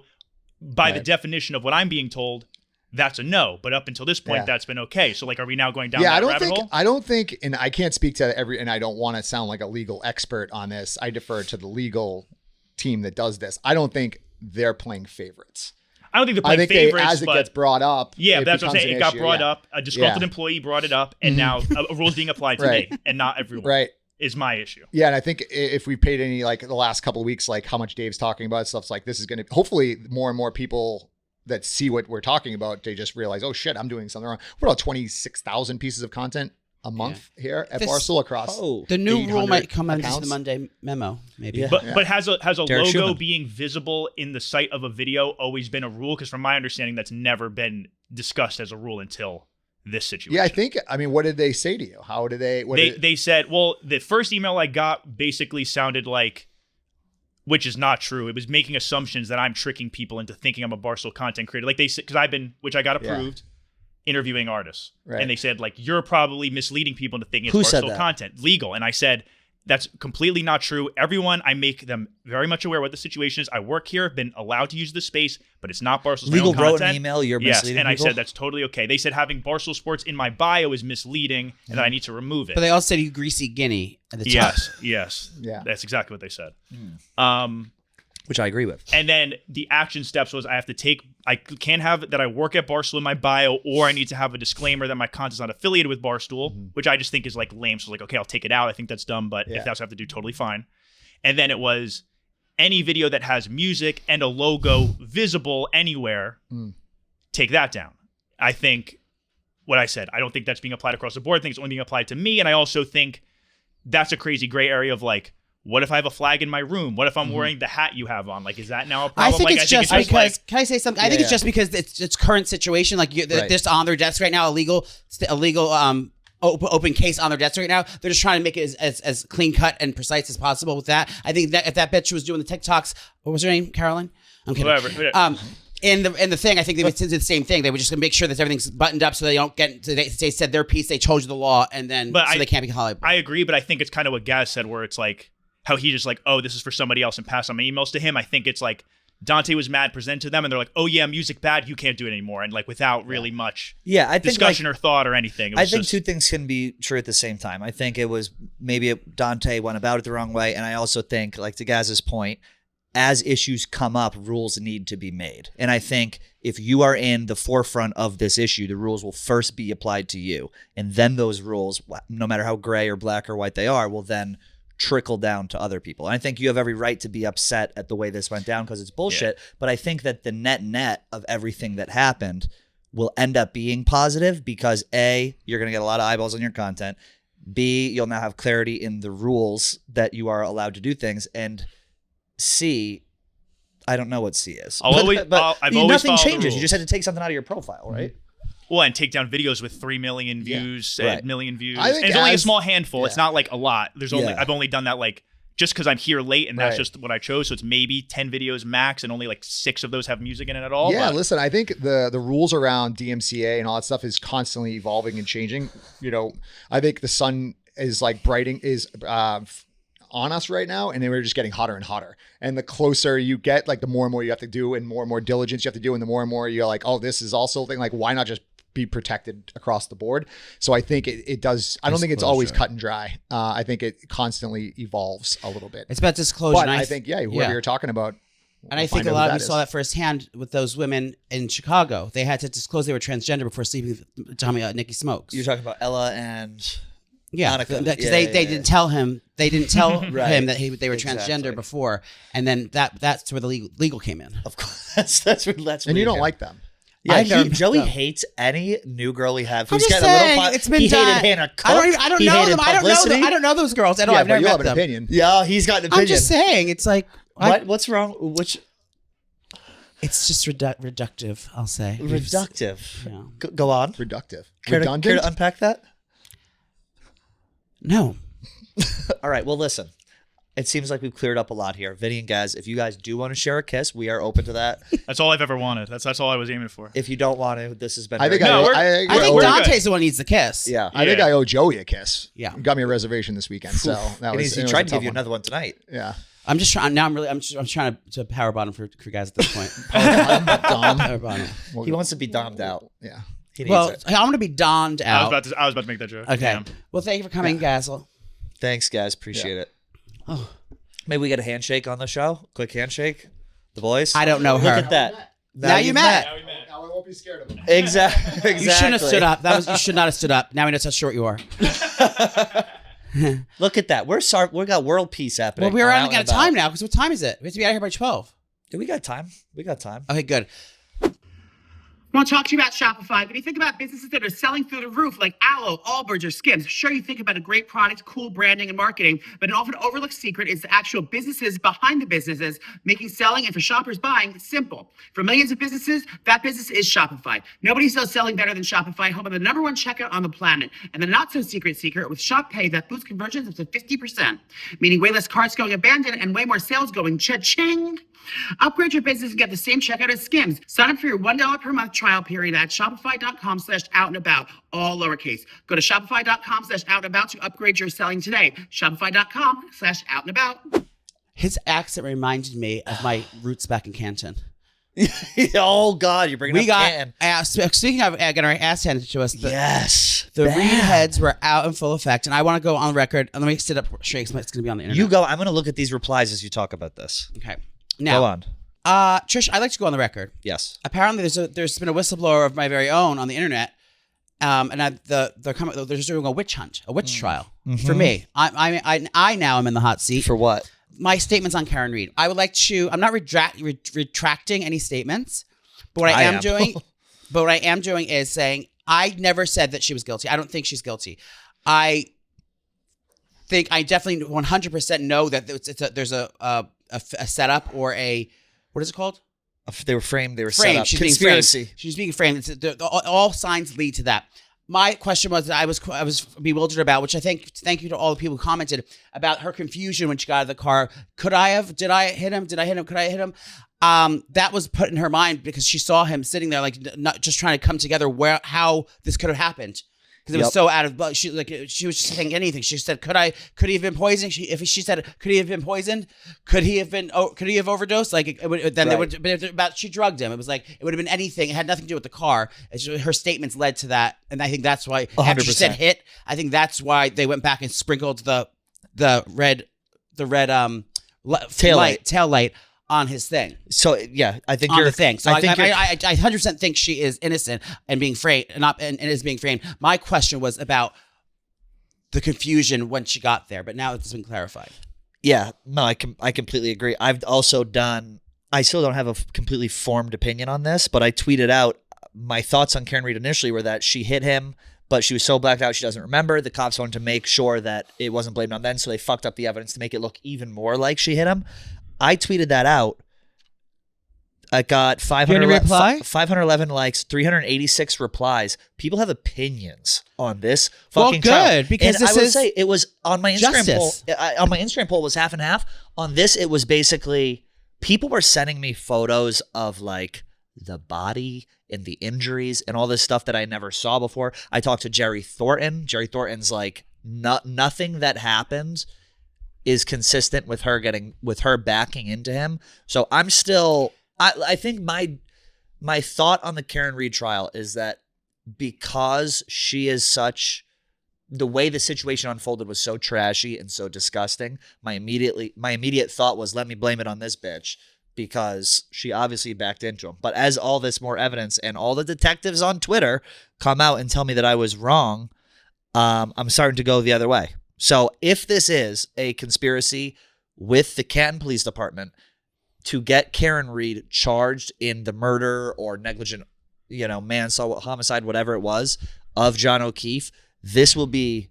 by the definition of what I'm being told, that's a no. But up until this point, that's been okay. So like, are we now going down that rabbit hole? I don't think, and I can't speak to and I don't want to sound like a legal expert on this. I defer to the legal team that does this. I don't think they're playing favorites. I don't think they're playing favorites. As it gets brought up, yeah, that's what I'm saying. It got brought up. A disgruntled employee brought it up, and now a rule's being applied to me, and not everyone. Right. Is my issue. Yeah, and I think if we paid any, like the last couple of weeks, like how much Dave's talking about stuff's like, this is going to hopefully more and more people that see what we're talking about, they just realize, oh shit, I'm doing something wrong. We're about 26,000 pieces of content a month here at Barstool across. The new rule might come out accounts. of the Monday memo, maybe. Yeah. But has a Derek logo Schumann. being visible in the site of a video always been a rule? Because from my understanding, that's never been discussed as a rule until this situation. Yeah, I think. I mean, what did they say to you? How did they? They said, well, the first email I got basically sounded like, which is not true. It was making assumptions that I'm tricking people into thinking I'm a Barstool content creator. Like they said, because which I got approved, interviewing artists, and they said like you're probably misleading people into thinking it's Who said Barstool that? content, legal. And I said that's completely not true. Everyone, I make them very much aware what the situation is. I work here, been allowed to use the space, but it's not Barstool's Legal my own wrote content. an email. You're Yes, misleading and people? I said that's totally okay. They said having Barstool Sports in my bio is misleading, and that I need to remove it. But they all said you greasy guinea at the top. Yes, Yeah. that's exactly what they said. Which I agree with. And then the action steps was I can't have that I work at Barstool in my bio, or I need to have a disclaimer that my content's not affiliated with Barstool, which I just think is like lame. So like, okay, I'll take it out. I think that's dumb, but if that's what I have to do, totally fine. And then it was any video that has music and a logo visible anywhere, take that down. I think what I said, I don't think that's being applied across the board. I think it's only being applied to me. And I also think that's a crazy gray area of like, what if I have a flag in my room? What if I'm wearing the hat you have on? Like, is that now a problem? I think it's just because. like, Can I say something? I think it's just because it's current situation. Like they're just on their desk right now, illegal open case on their desk right now. They're just trying to make it as clean cut and precise as possible with that. I think that if that bitch was doing the TikToks, what was her name? Carolyn? I'm kidding. Whatever. In the thing, I think they would do the same thing. They would just make sure that everything's buttoned up so they don't get. So they said their piece. They told you the law, and then they can't be Hollywood. I agree, but I think it's kind of what Gaz said, where it's like how he just like, oh, this is for somebody else, and pass on my emails to him. I think it's like Dante was mad, presented to them, and they're like, "Oh yeah, music bad, you can't do it anymore," and like without really much I think discussion or thought or anything. It was I think just, two things can be true at the same time. I think it was maybe Dante went about it the wrong way, and I also think, like to Gaz's point, as issues come up, rules need to be made. And I think if you are in the forefront of this issue, the rules will first be applied to you, and then those rules, no matter how gray or black or white they are, will then trickle down to other people. And I think you have every right to be upset at the way this went down because it's bullshit. But I think that the net of everything that happened will end up being positive because A, you're going to get a lot of eyeballs on your content. B, you'll now have clarity in the rules that you are allowed to do things. And C, I don't know what C is. I've always nothing followed the changes. You rules. just had to take something out of your profile, right? Well, and take down videos with 3 million views, right. million views. I think And it's only a as- small handful. It's not like a lot. There's only I've only done that like just because I'm here late and that's Right. just what I chose. So it's maybe 10 videos max, and only like 6 of those have music in it at all. Yeah, but listen, I think the rules around DMCA and all that stuff is constantly evolving and changing. You know, I think the sun is like on us right now, and then we're just getting hotter and hotter. And the closer you get, like the more and more you have to do, and more diligence you have to do, and the more you're like, oh, this is also a thing. Like, why not just be protected across the board? So I think it does. I don't think it's always cut and dry. I think it constantly evolves a little bit. It's about disclosure. But and I think, whoever you're talking about. And I think a lot of you saw that firsthand with those women in Chicago. They had to disclose they were transgender before sleeping with Tommy Nikki Smokes. You're talking about Ella and Monica. Monica. They didn't tell him. They didn't tell Right. him that they were Exactly. transgender before, and then that's where the legal came in. Of course, that's and where you don't go. like them. Yeah, Joey no. hates any new girl he had. I'm Who's just getting a saying, little it's been he done. hated Hannah Cook. I don't He know hated them. I don't know publicity. them. I don't know those girls at all. I've but never you met have an them. opinion. Yeah, he's got an opinion. I'm just saying, it's like What's wrong? Which it's just reductive. I'll say reductive? Yeah. Go on. Reductive. Care Redundant. to unpack that? No. All right. Well, listen. It seems like we've cleared up a lot here. Vinny and Gaz, if you guys do want to share a kiss, we are open to that. that's all I've ever wanted. That's all I was aiming for. If you don't want to, this has been. I think very- No, I I think we're Dante's the one who needs the kiss. Yeah. I think I owe Joey a kiss. Yeah. Got me a reservation this weekend. So that And was. he it was tried a to tough give you one. another one tonight. Yeah. I'm just trying. Now I'm trying to power bottom for guys at this point. Dom. Power bottom. He wants to be dommed out. Yeah. He needs Well, it. I'm going to be donned I out. was about to make that joke. Okay. Damn. Well, thank you for coming, Gazel. Thanks, guys. Appreciate it. Oh. Maybe we get a handshake on the show. Quick handshake. The boys. I don't know her. Look at that. Now you met. Now I won't be scared of him. Exactly. You shouldn't have stood up. You should not have stood up. Now we know how short you are. Look at that. We got world peace happening. Well, we're on running Out out and of time About. now because what time is it? We have to be out of here by 12. Yeah, we got time. We got time. Okay, good. I want to talk to you about Shopify. When you think about businesses that are selling through the roof, like Aloe, Allbirds, or Skims, sure, you think about a great product, cool branding, and marketing, but an often overlooked secret is the actual businesses behind the businesses, making selling and for shoppers buying simple. For millions of businesses, that business is Shopify. Nobody sells selling better than Shopify, home of the #1 checkout on the planet. And the not-so-secret secret with Shop Pay that boosts conversions up to 50%, meaning way less carts going abandoned and way more sales going cha-ching. Upgrade your business and get the same checkout as Skims. Sign up for your $1 per month trial period at shopify.com/out-and-about, all lowercase. Go to shopify.com/out-and-about to upgrade your selling today. Shopify.com/out-and-about. His accent reminded me of my roots back in Canton. Oh God, you're bringing We up got Canton. speaking of getting our ass handed to us. Yes. The Bad. read heads were out in full effect, and I want to go on record. Let me sit up straight because it's going to be on the internet. You go. I'm going to look at these replies as you talk about this. Okay. Go Now, on. Trish, I'd like to go on the record. Yes. Apparently, there's been a whistleblower of my very own on the internet, and they're just doing a witch hunt, a witch trial for me. I now am in the hot seat For what? my statements on Karen Reed. I would like to. I'm not retracting any statements, but what I am doing, but what I am doing is saying I never said that she was guilty. I don't think she's guilty. I think I definitely 100% know that there's a setup or a what is it called? They were framed. They were set Framed. up. She's Conspiracy. being framed. She's being framed. All signs lead to that. My question was that I was bewildered about, which I think, thank you to all the people who commented about her confusion when she got out of the car. Did I hit him? Could I hit him? That was put in her mind because she saw him sitting there, like not just trying to come together how this could have happened. Because it was so out of she was just saying anything. She said, "Could he have been poisoned?" She said, "Could he have been poisoned? Could he have overdosed?" Like it would, then Right. they would about she drugged him. It was like it would have been anything. It had nothing to do with the car. It's just, her statements led to that, and I think that's why after she said 100%. hit, I think that's why they went back and sprinkled the red tail light on his thing. So yeah, I think On you're the thing. So I think you're- 100% think she is innocent and being framed, and is being framed. My question was about the confusion when she got there, but now it's been clarified. Yeah, no, I completely agree. I've also done. I still don't have a completely formed opinion on this, but I tweeted out my thoughts on Karen Reed initially were that she hit him, but she was so blacked out she doesn't remember. The cops wanted to make sure that it wasn't blamed on them, so they fucked up the evidence to make it look even more like she hit him. I tweeted that out. I got 511 likes, 386 replies. People have opinions on this fucking trial. good, because and this I would is say it was on my Instagram justice. poll. On my Instagram poll, it was half and half. On this, it was basically people were sending me photos of like the body and the injuries and all this stuff that I never saw before. I talked to Jerry Thornton. Jerry Thornton's like, nothing that happened is consistent with her backing into him. So I'm still, I think my thought on the Karen Reed trial is that because she is such, the way the situation unfolded was so trashy and so disgusting, my immediate thought was, let me blame it on this bitch, because she obviously backed into him. But as all this more evidence and all the detectives on Twitter come out and tell me that I was wrong, I'm starting to go the other way. So if this is a conspiracy with the Canton Police Department to get Karen Reed charged in the murder or negligent, manslaughter, homicide, whatever it was, of John O'Keefe, this will be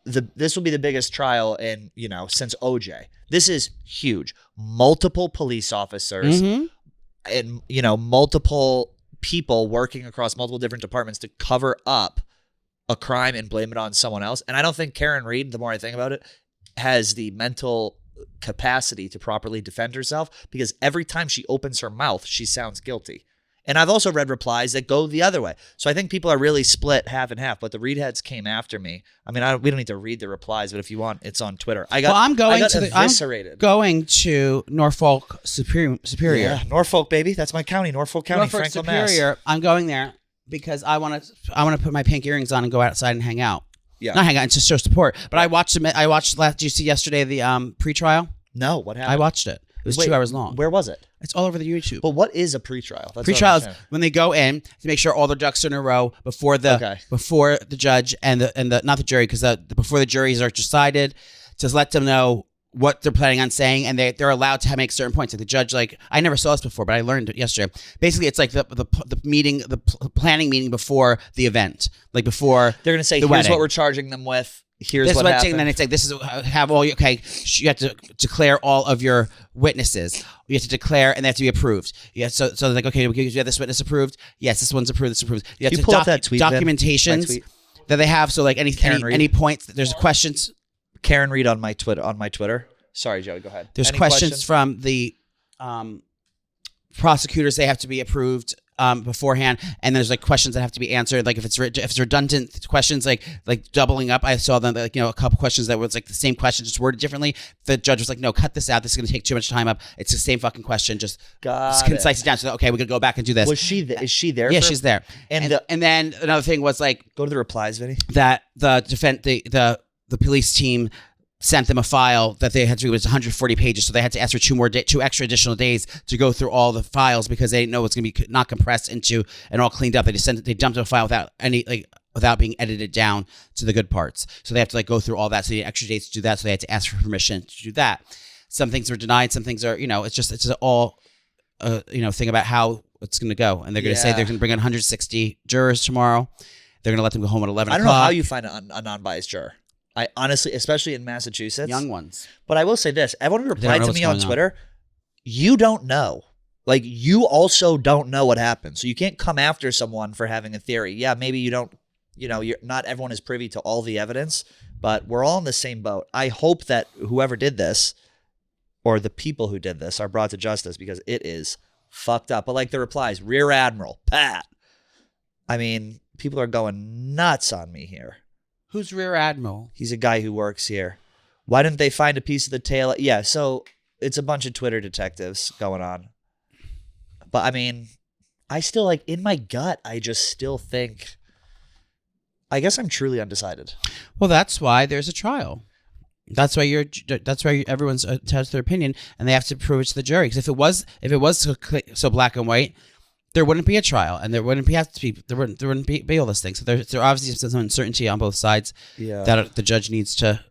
the biggest trial in, since OJ. This is huge. Multiple police officers and, multiple people working across multiple different departments to cover up a crime and blame it on someone else. And I don't think Karen Reed, the more I think about it, has the mental capacity to properly defend herself, because every time she opens her mouth, she sounds guilty. And I've also read replies that go the other way. So I think people are really split half and half, but the Reed heads came after me. I mean, we don't need to read the replies, but if you want, it's on Twitter. I'm going eviscerated. going to Norfolk Superior. Yeah, Norfolk, baby. That's my county, Norfolk County, Norfolk Franklin, Superior. Mass. I'm going there because I want to put my pink earrings on and go outside and hang out. Yeah. Not hang out, and just show support. But I watched did you see yesterday the pre-trial? No, what happened? I watched it. It was 2 hours long. Where was it? It's all over the YouTube. But what is a pretrial? That's Pre-trials when they go in to make sure all their ducks are in a row before the judge and the not the jury, because before the juries are decided, to let them know what they're planning on saying, and they're allowed to make certain points. Like the judge, like I never saw this before, but I learned it yesterday. Basically, it's like the planning meeting before the event, like before they're going to say, the here's wedding. what we're charging them with. Here's This what is happened. and then it's like, this is have all you have to declare all of your witnesses. You have to declare, and they have to be approved. Yeah, so like, okay, we have this witness approved. Yes, this one's approved. This approved. You have to pull up that tweet, Ben? documentations My tweet. that they have. So like any points. There's questions. Karen Reed on my Twitter. Sorry, Joey, go ahead. There's Any questions from the prosecutors. They have to be approved beforehand, and there's like questions that have to be answered. Like if it's redundant questions, like doubling up. I saw them like a couple questions that was like the same question, just worded differently. The judge was like, "No, cut this out. This is going to take too much time up. It's the same fucking question. Just concise it down." So okay, we're gonna go back and do this. Was she? Is she there? Yeah, she's there. And And then another thing was like, go to the replies, Vinny. that the police team sent them a file that they had to. It was 140 pages, so they had to ask for two extra additional days to go through all the files, because they didn't know it's going to be not compressed into and all cleaned up. They just they dumped a file without being edited down to the good parts. So they have to go through all that. So they had extra days to do that. So they had to ask for permission to do that. Some things were denied. Some things are it's just all thing about how it's going to go. And they're going to say they're going to bring in 160 jurors tomorrow. They're going to let them go home at 11 o'clock. I don't know how you find a non-biased juror. I honestly, especially in Massachusetts. Young ones. But I will say this. Everyone who replied to what's me on going on. Twitter, you don't know. Like, you also don't know what happened. So you can't come after someone for having a theory. Yeah, maybe you don't, not everyone is privy to all the evidence, but we're all in the same boat. I hope that whoever did this, or the people who did this, are brought to justice, because it is fucked up. But like the replies, Rear Admiral, Pat. I mean, People are going nuts on me here. Who's Rear Admiral? He's a guy who works here. Why didn't they find a piece of the tail? Yeah, so it's a bunch of Twitter detectives going on. But I mean, I still like in my gut, I just still think, I guess I'm truly undecided. Well, that's why there's a trial. That's why everyone's tells their opinion, and they have to prove it to the jury. Because if it was so black and white, there wouldn't be a trial, and there wouldn't be all this thing. So there obviously some uncertainty on both sides. Yeah, that the judge needs to.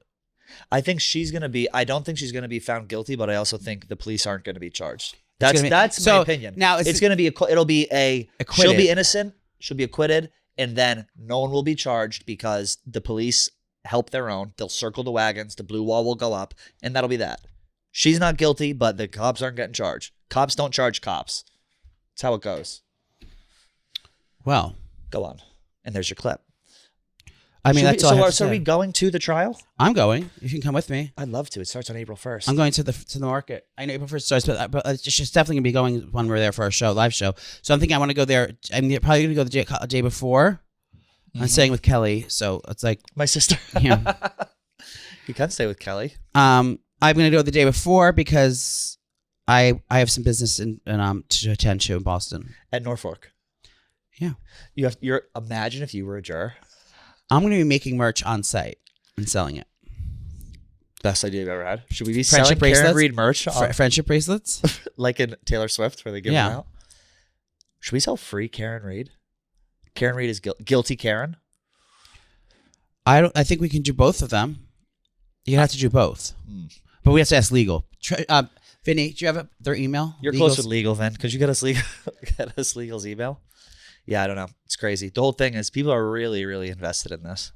I think she's gonna be. I don't think she's gonna be found guilty, but I also think the police aren't gonna be charged. That's my opinion. Now it's gonna be it'll be acquitted. She'll be innocent. She'll be acquitted, and then no one will be charged because the police help their own. They'll circle the wagons. The blue wall will go up, and that'll be that. She's not guilty, but the cops aren't getting charged. Cops don't charge cops. That's how it goes. Well, go on. And there's your clip. I mean, that's all I have to so say. are we going to the trial? I'm going. You can come with me. I'd love to. It starts on April 1st. I'm going to the market. I know April 1st starts, but it's just definitely going to be going when we're there for our live show. So I'm thinking I want to go there. I'm probably going to go the day before. I'm staying with Kelly, so it's like my sister. Yeah, you can stay with Kelly. I'm going to go the day before because I have some business to attend to in Boston at Norfolk. Yeah, imagine if you were a juror. I'm going to be making merch on site and selling it. Best idea you've ever had. Should we be friendship selling bracelets? Karen Reed merch? Friendship bracelets, like in Taylor Swift, where they give them out. Should we sell free Karen Reed? Karen Reed is guilty Karen. I think we can do both of them. You have to do both, but we have to ask legal. Vinny, do you have their email? You're close with legal, Vin. Could you get us legal's email? Yeah, I don't know. It's crazy. The whole thing is people are really, really invested in this,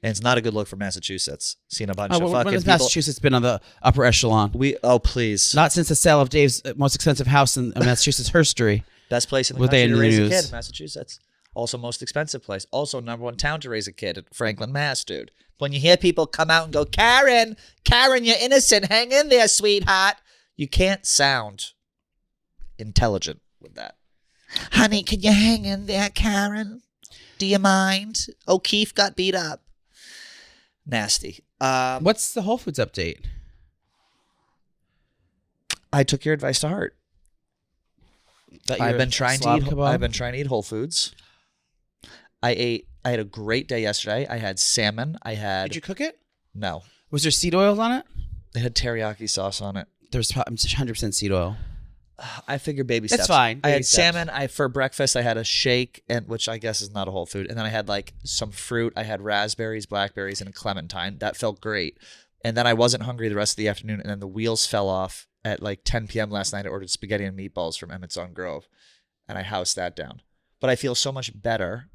and it's not a good look for Massachusetts. Seeing a bunch of fucking when has people. Massachusetts been on the upper echelon? Please. Not since the sale of Dave's most expensive house in Massachusetts history. Best place in the country to raise a kid, Massachusetts. Also most expensive place. Also #1 town to raise a kid at Franklin, Mass, dude. When you hear people come out and go, Karen, you're innocent. Hang in there, sweetheart. You can't sound intelligent with that. Honey, can you hang in there, Karen? Do you mind? O'Keefe got beat up. Nasty. What's the Whole Foods update? I took your advice to heart. I've been trying to eat Whole Foods. I had a great day yesterday. I had salmon. Did you cook it? No. Was there seed oil on it? It had teriyaki sauce on it. There's 100% seed oil. I figured baby steps. That's fine. I had salmon. For breakfast I had a shake, which I guess is not a whole food. And then I had like some fruit. I had raspberries, blackberries, and a clementine. That felt great. And then I wasn't hungry the rest of the afternoon. And then the wheels fell off at like 10 p.m. last night. I ordered spaghetti and meatballs from Emmett's on Grove, and I housed that down. But I feel so much better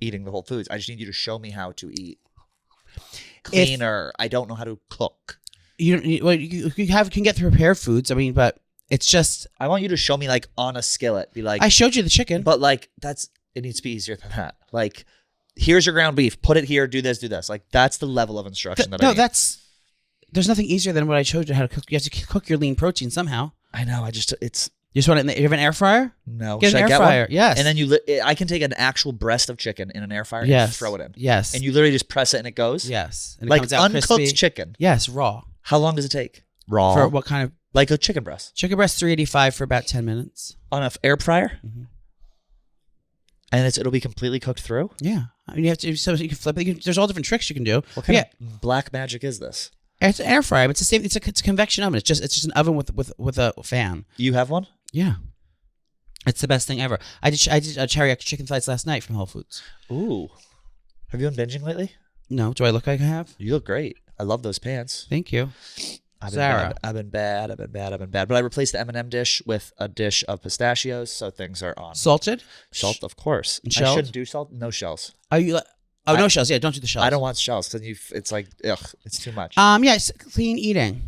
eating the Whole Foods. I just need you to show me how to eat cleaner. I don't know how to cook. You can get the prepared foods. I mean, but it's just I want you to show me like on a skillet. Be like, I showed you the chicken, but like it needs to be easier than that. Like, here's your ground beef. Put it here. Do this. Do this. Like that's the level of instruction that I need. There's nothing easier than what I showed you how to cook. You have to cook your lean protein somehow. I know. You just want it. You have an air fryer? No. Get an air fryer. Yes. And then I can take an actual breast of chicken in an air fryer and throw it in. Yes. And you literally just press it and it goes. Yes. And it like comes out uncooked crispy. chicken. Yes, raw. How long does it take? Raw. For what kind of? Like a chicken breast. Chicken breast 385 for about 10 minutes. On an air fryer? Mm-hmm. And it'll be completely cooked through? Yeah. I mean, you have to, so you can flip it. There's all different tricks you can do. What kind of black magic is this? It's an air fryer. But it's the same. It's a convection oven. It's just an oven with a fan. You have one? Yeah. It's the best thing ever. I did teriyaki chicken thighs last night from Whole Foods. Ooh. Have you been binging lately? No. Do I look like I have? You look great. I love those pants. Thank you. Sarah. I've been bad. But I replaced the M&M dish with a dish of pistachios, so things are on. Salted? Salt, of course. And shells? I shouldn't do salt. No shells. Are you? No shells. Yeah, don't do the shells. I don't want shells because it's like, ugh, it's too much. Yes, clean eating.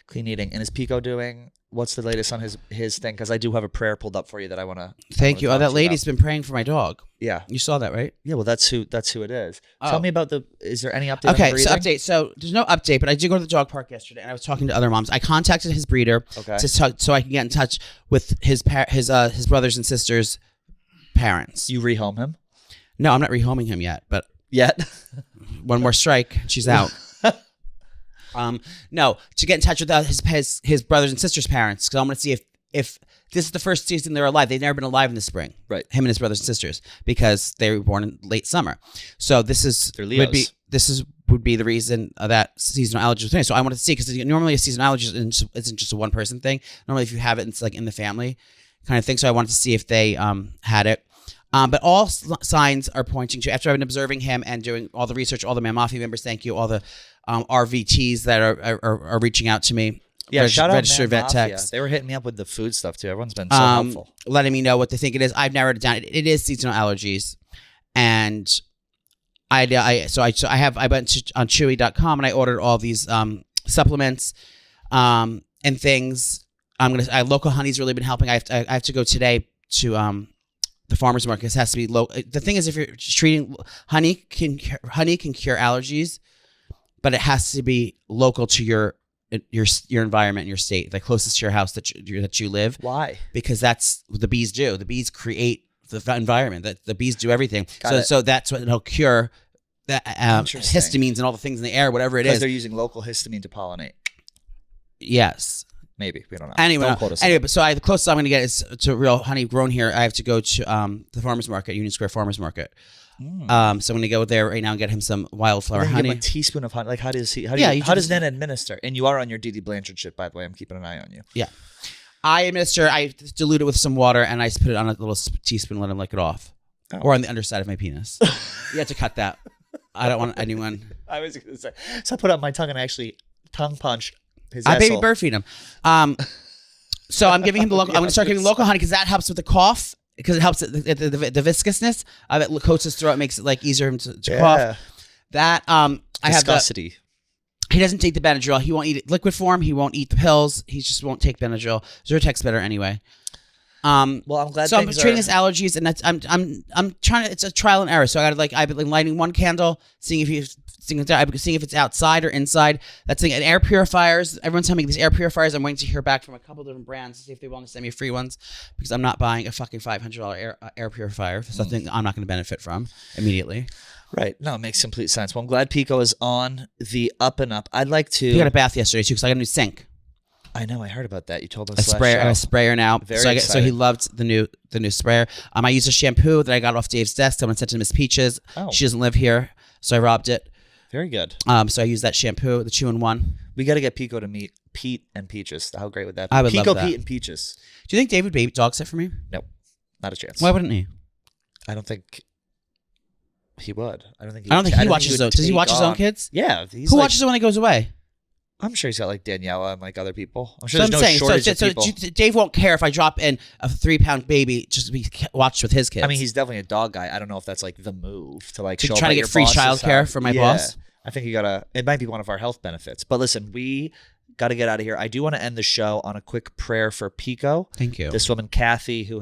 Clean eating. And is Pico doing? What's the latest on his thing? Because I do have a prayer pulled up for you that I want to. Thank you. That lady's been praying for my dog. Yeah, you saw that, right? Yeah. Well, that's who it is. Tell me about Is there any update? Okay, on the so breeding? update. So there's no update, but I did go to the dog park yesterday, and I was talking to other moms. I contacted his breeder so I can get in touch with his brothers and sisters' parents. You rehome him? No, I'm not rehoming him yet, but Yet. one more strike, she's out. No, to get in touch with his brothers and sisters' parents, because I want to see if this is the first season they're alive. They've never been alive in the spring. Right. Him and his brothers and sisters, because they were born in late summer. So this is They're Leos. would be the reason that seasonal allergies was finished. So I wanted to see, because normally a seasonal allergy isn't just a one person thing. Normally if you have it, it's like in the family kind of thing. So I wanted to see if they had it. But all signs are pointing to, after I've been observing him and doing all the research, all the Man Mafia members, thank you, all the RVTs that are reaching out to me. Yeah, shout out registered Man vet Mafia. techs. They were hitting me up with the food stuff too. Everyone's been so helpful. Letting me know what they think it is. I've narrowed it down. It is seasonal allergies, and I went on Chewy.com and I ordered all these supplements and things. Local honey's really been helping. I have to go today to the farmer's market. This has to be local. The thing is, if you're treating honey can cure allergies, but it has to be local to your environment, your state, like closest to your house that you live. Why? Because that's what the bees do. The bees create the environment. That the bees do everything. So that's what it'll cure. That histamines and all the things in the air, whatever it is. They're using local histamine to pollinate. Yes. Maybe, we don't know. Anyway, Don't quote us on that. but so the closest I'm going to get is to real honey grown here. I have to go to the farmer's market, Union Square Farmer's Market. So I'm going to go there right now and get him some wildflower And then you honey. give him a teaspoon of honey. Like, how does he? How you does Nen administer? And you are on your DD Blanchard shit, by the way. I'm keeping an eye on you. Yeah. I dilute it with some water and I just put it on a little teaspoon and let him lick it off. Oh. Or on the underside of my penis. You have to cut that. I don't want anyone. I was going to say. So I put out my tongue and I actually tongue punched his I baby asshole. bird feed him. So I'm giving him the local. I'm going to start giving local honey because that helps with the cough. Because it helps the viscousness of it coats his throat, makes it like easier for him to cough. That I have Viscosity. he doesn't take the Benadryl. He won't eat it liquid form. He won't eat the pills. He just won't take Benadryl. Zyrtec's better anyway. Well, I'm glad. So I'm treating his allergies, and that's I'm trying to. It's a trial and error. So I've been lighting one candle, seeing if it's outside or inside. That's thing. And air purifiers. Everyone's telling me these air purifiers. I'm waiting to hear back from a couple different brands to see if they want to send me free ones, because I'm not buying a fucking $500 air purifier for something I'm not going to benefit from immediately. Right. No, it makes complete sense. Well, I'm glad Pico is on the up and up. I'd like to. He got a bath yesterday too, because I got a new sink. I know. I heard about that. You told us. A sprayer. I have a sprayer now. Very so excited. he loved the new sprayer. I used a shampoo that I got off Dave's desk. Someone sent to Miss Peaches. Oh. She doesn't live here, so I robbed it. Very good. So I used that shampoo, the 2-in-1. We got to get Pico to meet Pete and Peaches. How great would that be? I would Pico, love that. Pete, and Peaches. Do you think Dave would baby dog sit for me? Nope. Not a chance. Why wouldn't he? I don't think he would. I don't think he watches his own. Does he watch his own kids? Yeah. Who watches it when he goes away? I'm sure he's got like Daniela and like other people. I'm sure So there's I'm no saying, shortage of people. Dave won't care if I drop in a 3-pound baby just to be watched with his kids. I mean, he's definitely a dog guy. I don't know if that's like the move to like show up try to at get your free boss's childcare house. for my Yeah. boss. I think it might be one of our health benefits. But listen, we got to get out of here. I do want to end the show on a quick prayer for Pico. Thank you. This woman, Kathy, who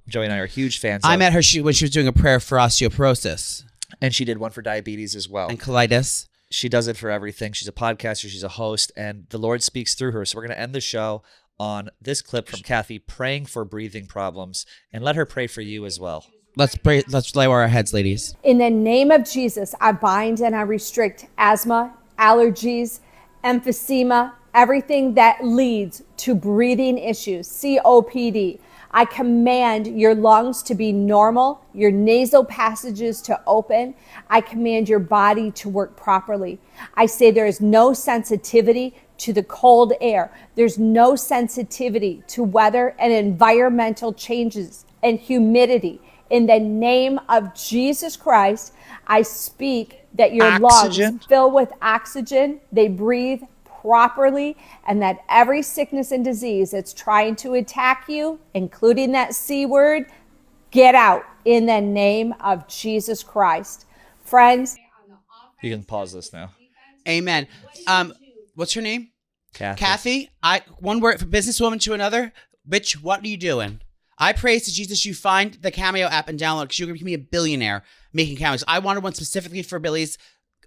Joey and I are huge fans of. I met her when she was doing a prayer for osteoporosis And she did one for diabetes as well. and colitis. She does it for everything. She's a podcaster. She's a host. And the Lord speaks through her. So we're going to end the show on this clip from Kathy praying for breathing problems. And let her pray for you as well. Let's pray. Let's lay our heads, ladies. In the name of Jesus, I bind and I restrict asthma, allergies, emphysema, everything that leads to breathing issues, COPD. I command your lungs to be normal, your nasal passages to open. I command your body to work properly. I say there is no sensitivity to the cold air. There's no sensitivity to weather and environmental changes and humidity. In the name of Jesus Christ, I speak that your lungs fill with oxygen, they breathe properly, and that every sickness and disease that's trying to attack you, including that C word, get out in the name of Jesus Christ. Friends, You can pause this now. Amen. What's her name? Kathy. One word from businesswoman to another. Bitch, what are you doing? I pray to Jesus you find the Cameo app and download, because you're going to be a billionaire making cameos. I wanted one specifically for Billy's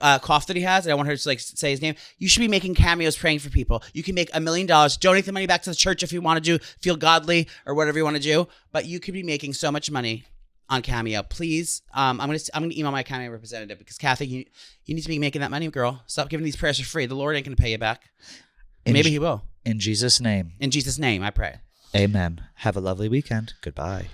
cough that he has, and I want her to like say his name. You should be making cameos praying for people. You can make $1 million. Donate the money back to the church if you want to feel godly or whatever you want to do. But you could be making so much money on Cameo, please. I'm gonna email my Cameo representative because Kathy, you need to be making that money, girl. Stop giving these prayers for free. The Lord ain't gonna pay you back. Maybe he will. In Jesus' name. In Jesus' name, I pray. Amen. Have a lovely weekend. Goodbye.